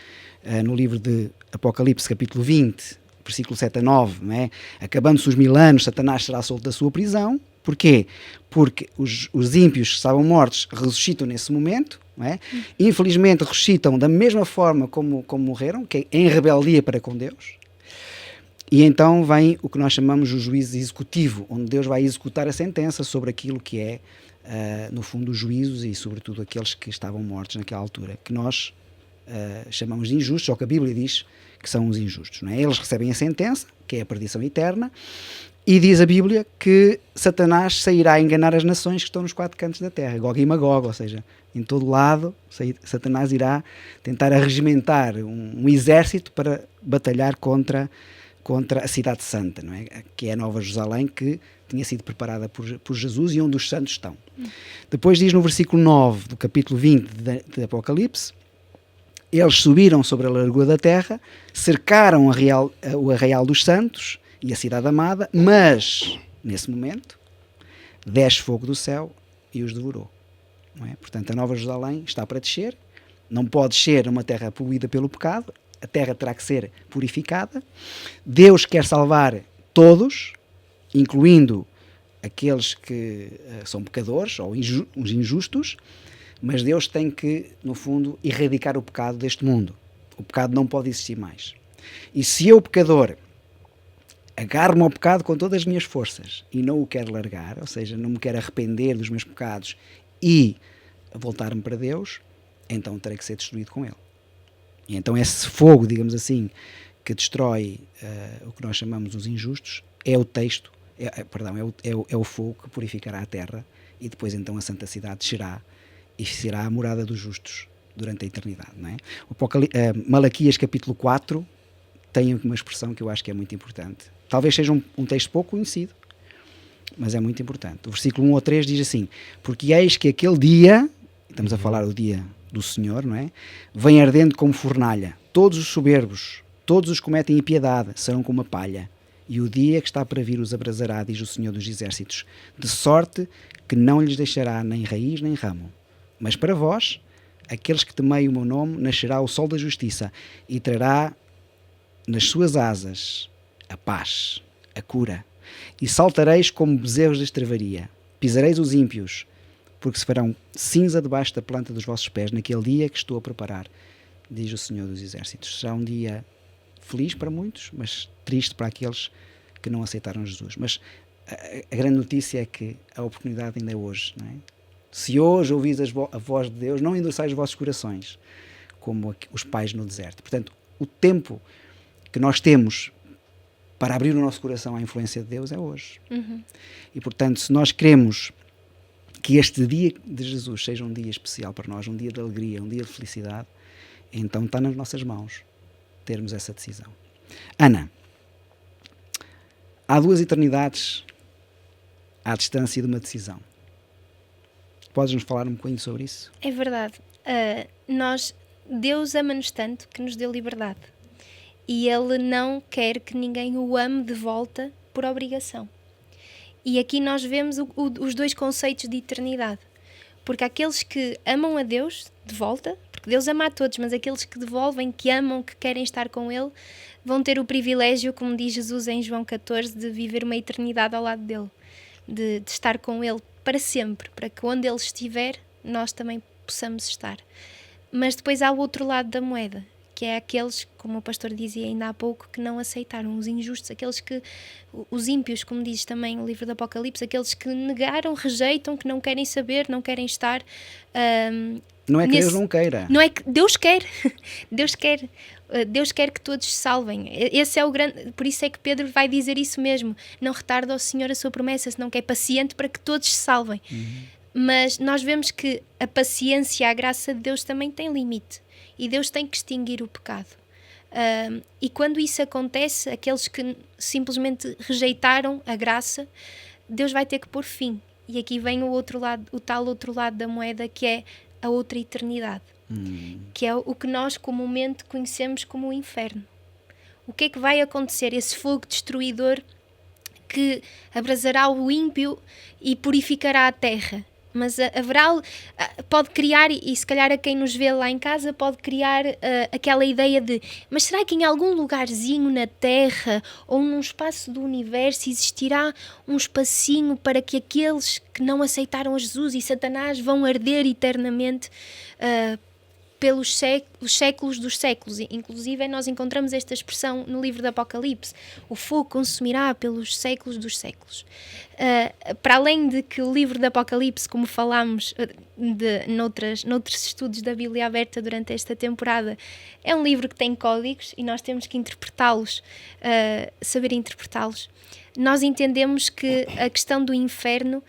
no livro de Apocalipse, capítulo 20, versículo 7 a 9, não é? Acabando-se os 1000 anos, Satanás será solto da sua prisão, Porquê? Porque os ímpios que estavam mortos ressuscitam nesse momento, não é? Infelizmente ressuscitam da mesma forma como morreram, que é em rebeldia para com Deus. E então vem o que nós chamamos o juízo executivo, onde Deus vai executar a sentença sobre aquilo que é, no fundo, os juízos e, sobretudo, aqueles que estavam mortos naquela altura, que nós chamamos de injustos, ou que a Bíblia diz que são os injustos. Não é? Eles recebem a sentença, que é a perdição eterna, e diz a Bíblia que Satanás sairá a enganar as nações que estão nos quatro cantos da terra, Gog e Magog, ou seja, em todo lado Satanás irá tentar arregimentar um exército para batalhar contra a cidade santa, não é? Que é a Nova Jerusalém, que tinha sido preparada por Jesus e onde os santos estão. Depois diz no versículo 9 do capítulo 20 de Apocalipse: eles subiram sobre a largura da terra, cercaram o arraial dos santos e a cidade amada, mas, nesse momento, desce fogo do céu e os devorou. Não é? Portanto, a Nova Jerusalém está para descer, não pode descer numa terra poluída pelo pecado, a terra terá que ser purificada. Deus quer salvar todos, incluindo aqueles que são pecadores ou os injustos, mas Deus tem que, no fundo, erradicar o pecado deste mundo. O pecado não pode existir mais. E se eu, pecador, agarro-me ao pecado com todas as minhas forças e não o quero largar, ou seja, não me quero arrepender dos meus pecados e voltar-me para Deus, então terei que ser destruído com ele. E então esse fogo, digamos assim, que destrói o que nós chamamos os injustos, é o texto, é o fogo que purificará a terra, e depois então a santa cidade descerá e será a morada dos justos durante a eternidade. Não é? Malaquias capítulo 4 tem uma expressão que eu acho que é muito importante. Talvez seja um texto pouco conhecido, mas é muito importante. O versículo 1 ou 3 diz assim: porque eis que aquele dia, estamos a falar do dia do Senhor, não é? Vem ardendo como fornalha, todos os soberbos, todos os que cometem impiedade, serão como a palha, e o dia que está para vir os abrasará, diz o Senhor dos Exércitos, de sorte que não lhes deixará nem raiz nem ramo. Mas para vós, aqueles que temei o meu nome, nascerá o sol da justiça, e trará nas suas asas a paz, a cura, e saltareis como bezerros da estrevaria, pisareis os ímpios, porque se farão cinza debaixo da planta dos vossos pés naquele dia que estou a preparar, diz o Senhor dos Exércitos. Será um dia feliz para muitos, mas triste para aqueles que não aceitaram Jesus. Mas a grande notícia é que a oportunidade ainda é hoje. Não é? Se hoje ouvis a voz de Deus, não endureçais os vossos corações, como os pais no deserto. Portanto, o tempo que nós temos para abrir o nosso coração à influência de Deus é hoje. E, portanto, se nós queremos que este dia de Jesus seja um dia especial para nós, um dia de alegria, um dia de felicidade, então está nas nossas mãos termos essa decisão. Ana, há 2 eternidades à distância de uma decisão. Podes-nos falar um bocadinho sobre isso? É verdade. Deus ama-nos tanto que nos deu liberdade. E Ele não quer que ninguém o ame de volta por obrigação. E aqui nós vemos os 2 conceitos de eternidade. Porque aqueles que amam a Deus de volta, porque Deus ama a todos, mas aqueles que devolvem, que amam, que querem estar com Ele, vão ter o privilégio, como diz Jesus em João 14, de viver uma eternidade ao lado dEle. De estar com Ele para sempre, para que onde Ele estiver, nós também possamos estar. Mas depois há o outro lado da moeda, que é aqueles, como o pastor dizia ainda há pouco, que não aceitaram, os injustos, aqueles que, os ímpios, como diz também o livro do Apocalipse, aqueles que negaram, rejeitam, que não querem saber, não querem estar. Não é que Deus não queira. Não é que Deus quer. Deus quer que todos se salvem. Esse é o grande. Por isso é que Pedro vai dizer isso mesmo. Não retarda ao Senhor a sua promessa, senão que é paciente para que todos se salvem. Mas nós vemos que a paciência, a graça de Deus também tem limite. E Deus tem que extinguir o pecado. E quando isso acontece, aqueles que simplesmente rejeitaram a graça, Deus vai ter que pôr fim. E aqui vem o tal outro lado da moeda, que é a outra eternidade. Que é o que nós comumente conhecemos como o inferno. O que é que vai acontecer? Esse fogo destruidor que abrasará o ímpio e purificará a terra. mas haverá, pode criar, e se calhar a quem nos vê lá em casa pode criar aquela ideia de, mas será que em algum lugarzinho na Terra ou num espaço do universo existirá um espacinho para que aqueles que não aceitaram Jesus e Satanás vão arder eternamente pelos séculos dos séculos? Inclusive nós encontramos esta expressão no livro do Apocalipse: o fogo consumirá pelos séculos dos séculos. Para além de que o livro do Apocalipse, como falámos noutros estudos da Bíblia Aberta durante esta temporada, é um livro que tem códigos e nós temos que interpretá-los, saber interpretá-los. Nós entendemos que a questão do inferno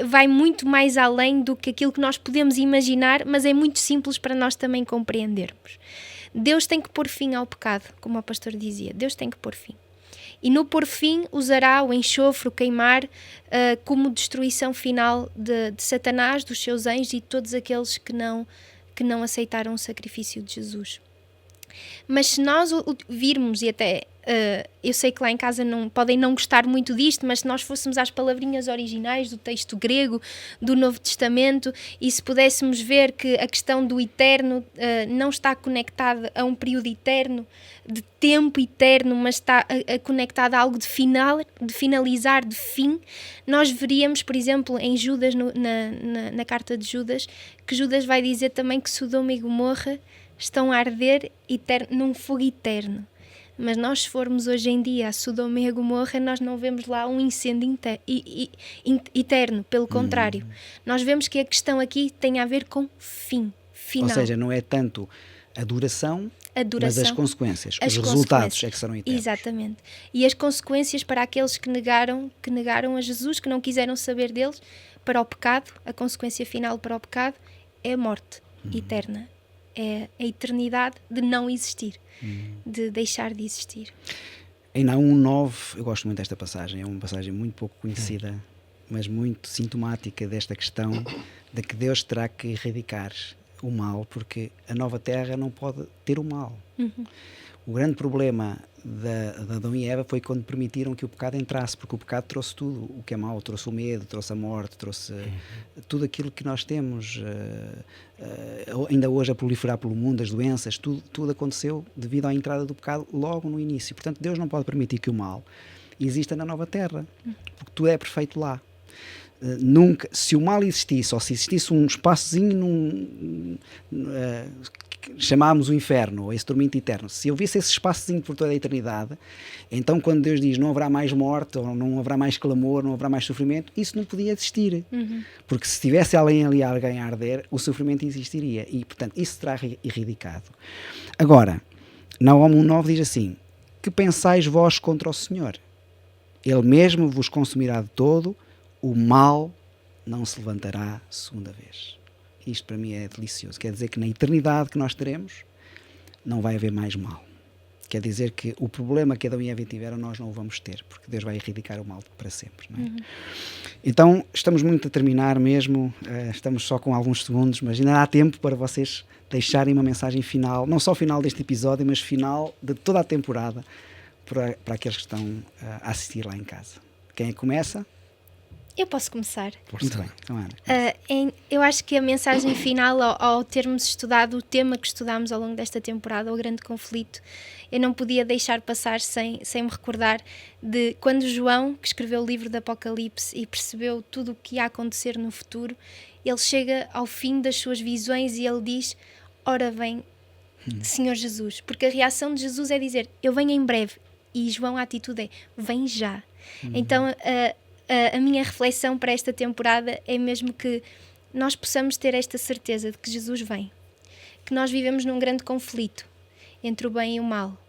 vai muito mais além do que aquilo que nós podemos imaginar, mas é muito simples para nós também compreendermos. Deus tem que pôr fim ao pecado, como o pastor dizia. Deus tem que pôr fim. E no pôr fim usará o enxofre, o queimar, como destruição final de Satanás, dos seus anjos e de todos aqueles que não aceitaram o sacrifício de Jesus. Mas se nós o virmos, e até eu sei que lá em casa podem não gostar muito disto, mas se nós fôssemos às palavrinhas originais do texto grego do Novo Testamento e se pudéssemos ver que a questão do eterno não está conectada a um período eterno, de tempo eterno, mas está conectada a algo de finalizar, de fim, nós veríamos, por exemplo, em Judas, na carta de Judas, que Judas vai dizer também que Sodoma e Gomorra estão a arder num fogo eterno. Mas nós, se formos hoje em dia a Sodoma e a Gomorra, nós não vemos lá um incêndio eterno. Pelo contrário, nós vemos que a questão aqui tem a ver com fim, final. Ou seja, não é tanto a duração, mas as consequências. Os resultados é que serão eternos. Exatamente. E as consequências para aqueles que negaram a Jesus, que não quiseram saber deles, para o pecado, a consequência final para o pecado é a morte eterna. É a eternidade de não existir, de deixar de existir. Em Naum 9, eu gosto muito desta passagem, é uma passagem muito pouco conhecida, mas muito sintomática desta questão de que Deus terá que erradicar o mal, porque a nova terra não pode ter o mal. O grande problema de Adão e Eva foi quando permitiram que o pecado entrasse, porque o pecado trouxe tudo o que é mau, trouxe o medo, trouxe a morte, trouxe tudo aquilo que nós temos ainda hoje a proliferar pelo mundo, as doenças, tudo aconteceu devido à entrada do pecado logo no início. Portanto, Deus não pode permitir que o mal exista na nova terra, porque tudo é perfeito lá. Nunca, se o mal existisse, ou se existisse um espaçozinho chamámos o inferno, ou esse tormento eterno, se houvesse esse espaçozinho por toda a eternidade, então quando Deus diz não haverá mais morte, ou não haverá mais clamor, não haverá mais sofrimento, isso não podia existir. Porque se tivesse alguém a arder, o sofrimento existiria. E, portanto, isso será erradicado. Agora, Naum 1:9 diz assim: que pensais vós contra o Senhor? Ele mesmo vos consumirá de todo, o mal não se levantará segunda vez. Isto para mim é delicioso. Quer dizer que na eternidade que nós teremos, não vai haver mais mal. Quer dizer que o problema que Adão e Eva tiveram, nós não o vamos ter, porque Deus vai erradicar o mal para sempre. Não é? Então, estamos muito a terminar mesmo, estamos só com alguns segundos, mas ainda há tempo para vocês deixarem uma mensagem final, não só final deste episódio, mas final de toda a temporada, para aqueles que estão a assistir lá em casa. Quem é que começa? Eu posso começar. Muito bem, então Ana. Eu acho que a mensagem final, ao termos estudado o tema que estudámos ao longo desta temporada, o grande conflito, eu não podia deixar passar sem me recordar de quando João, que escreveu o livro do Apocalipse e percebeu tudo o que ia acontecer no futuro, ele chega ao fim das suas visões e ele diz: ora vem, Senhor Jesus. Porque a reação de Jesus é dizer: eu venho em breve. E João, a atitude é: vem já. Então, a minha reflexão para esta temporada é mesmo que nós possamos ter esta certeza de que Jesus vem. Que nós vivemos num grande conflito entre o bem e o mal,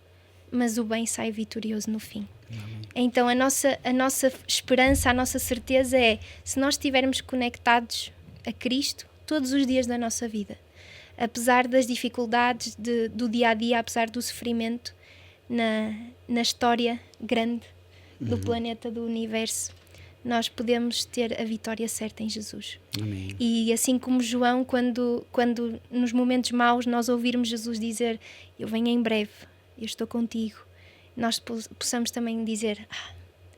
mas o bem sai vitorioso no fim. Amém. Então a nossa esperança, a nossa certeza é: se nós estivermos conectados a Cristo todos os dias da nossa vida, apesar das dificuldades do dia-a-dia, apesar do sofrimento na história grande do planeta, do universo, nós podemos ter a vitória certa em Jesus. Amém. E assim como João, quando nos momentos maus nós ouvirmos Jesus dizer: eu venho em breve, eu estou contigo, nós possamos também dizer: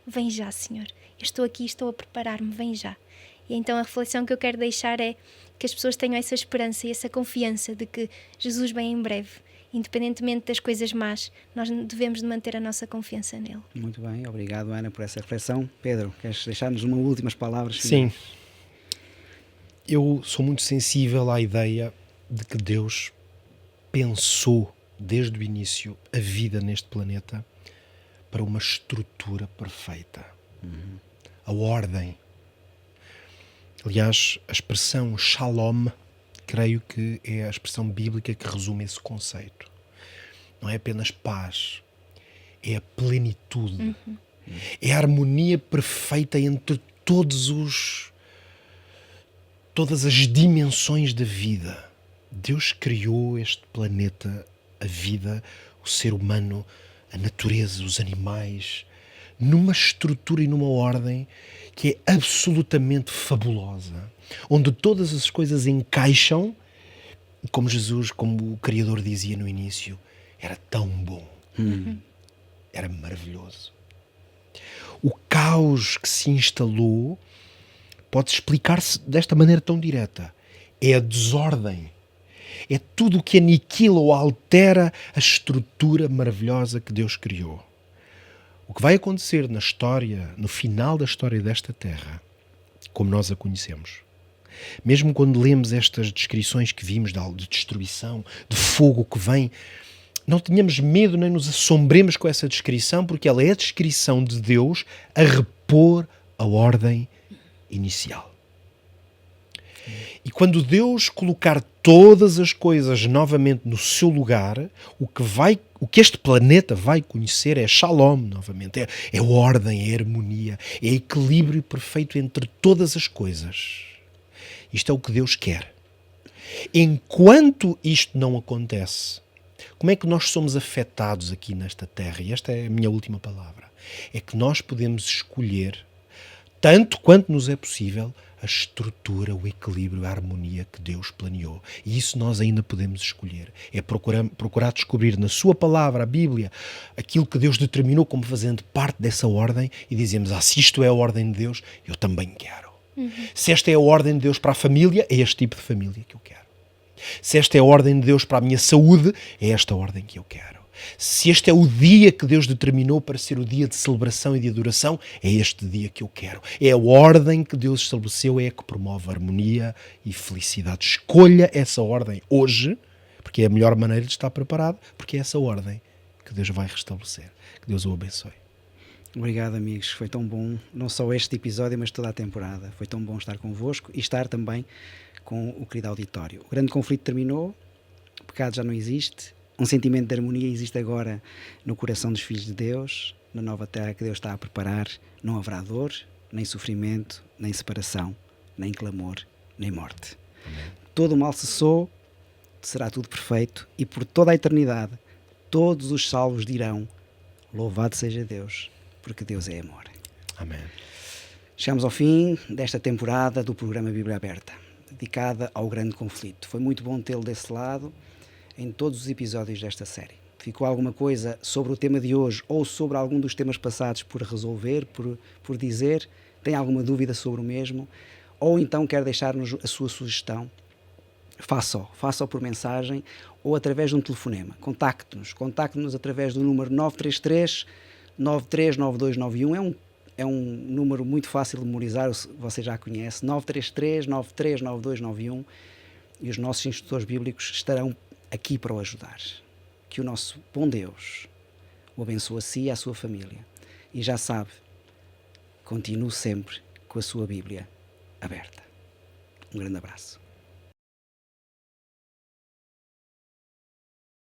vem já, Senhor, eu estou aqui, estou a preparar-me, vem já. E então a reflexão que eu quero deixar é que as pessoas tenham essa esperança e essa confiança de que Jesus vem em breve. Independentemente das coisas más, nós devemos de manter a nossa confiança nele. Muito bem, obrigado, Ana, por essa reflexão. Pedro, queres deixar-nos umas últimas palavras? Sim. Eu sou muito sensível à ideia de que Deus pensou desde o início a vida neste planeta para uma estrutura perfeita. A ordem. Aliás, a expressão shalom, creio que é a expressão bíblica que resume esse conceito. Não é apenas paz, é a plenitude. É a harmonia perfeita entre todas as dimensões da vida. Deus criou este planeta, a vida, o ser humano, a natureza, os animais, numa estrutura e numa ordem que é absolutamente fabulosa, onde todas as coisas encaixam, como Jesus, como o Criador dizia no início, era tão bom, era maravilhoso. O caos que se instalou pode explicar-se desta maneira tão direta. É a desordem. É tudo o que aniquila ou altera a estrutura maravilhosa que Deus criou. O que vai acontecer na história, no final da história desta terra, como nós a conhecemos, mesmo quando lemos estas descrições que vimos de destruição, de fogo que vem, não tenhamos medo nem nos assombremos com essa descrição, porque ela é a descrição de Deus a repor a ordem inicial. E quando Deus colocar todas as coisas novamente no seu lugar, o que este planeta vai conhecer é Shalom novamente, é ordem, é harmonia, é equilíbrio perfeito entre todas as coisas. Isto é o que Deus quer. Enquanto isto não acontece, como é que nós somos afetados aqui nesta terra? E esta é a minha última palavra. É que nós podemos escolher, tanto quanto nos é possível, a estrutura, o equilíbrio, a harmonia que Deus planeou. E isso nós ainda podemos escolher. É procurar descobrir na sua palavra, a Bíblia, aquilo que Deus determinou como fazendo parte dessa ordem e dizemos, se isto é a ordem de Deus, eu também quero. Se esta é a ordem de Deus para a família, é este tipo de família que eu quero. Se esta é a ordem de Deus para a minha saúde, é esta ordem que eu quero. Se este é o dia que Deus determinou para ser o dia de celebração e de adoração, é este dia que eu quero. É a ordem que Deus estabeleceu, é a que promove harmonia e felicidade. Escolha essa ordem hoje, porque é a melhor maneira de estar preparado, porque é essa ordem que Deus vai restabelecer. Que Deus o abençoe. Obrigado, amigos. Foi tão bom, não só este episódio, mas toda a temporada. Foi tão bom estar convosco e estar também com o querido auditório. O grande conflito terminou, o pecado já não existe, um sentimento de harmonia existe agora no coração dos filhos de Deus, na nova terra que Deus está a preparar. Não haverá dor, nem sofrimento, nem separação, nem clamor, nem morte. Amém. Todo o mal cessou, será tudo perfeito e por toda a eternidade todos os salvos dirão: louvado seja Deus, porque Deus é amor. Amém. Chegamos ao fim desta temporada do programa Bíblia Aberta, dedicada ao grande conflito. Foi muito bom tê-lo desse lado em todos os episódios desta série. Ficou alguma coisa sobre o tema de hoje ou sobre algum dos temas passados por resolver, por dizer? Tem alguma dúvida sobre o mesmo? Ou então quer deixar-nos a sua sugestão? Faça-o por mensagem ou através de um telefonema. Contacte-nos através do número 933 939291. É um número muito fácil de memorizar, você já conhece, 933 939291, e os nossos instrutores bíblicos estarão aqui para o ajudar. Que o nosso bom Deus o abençoe a si e à sua família. E já sabe, continue sempre com a sua Bíblia aberta. Um grande abraço.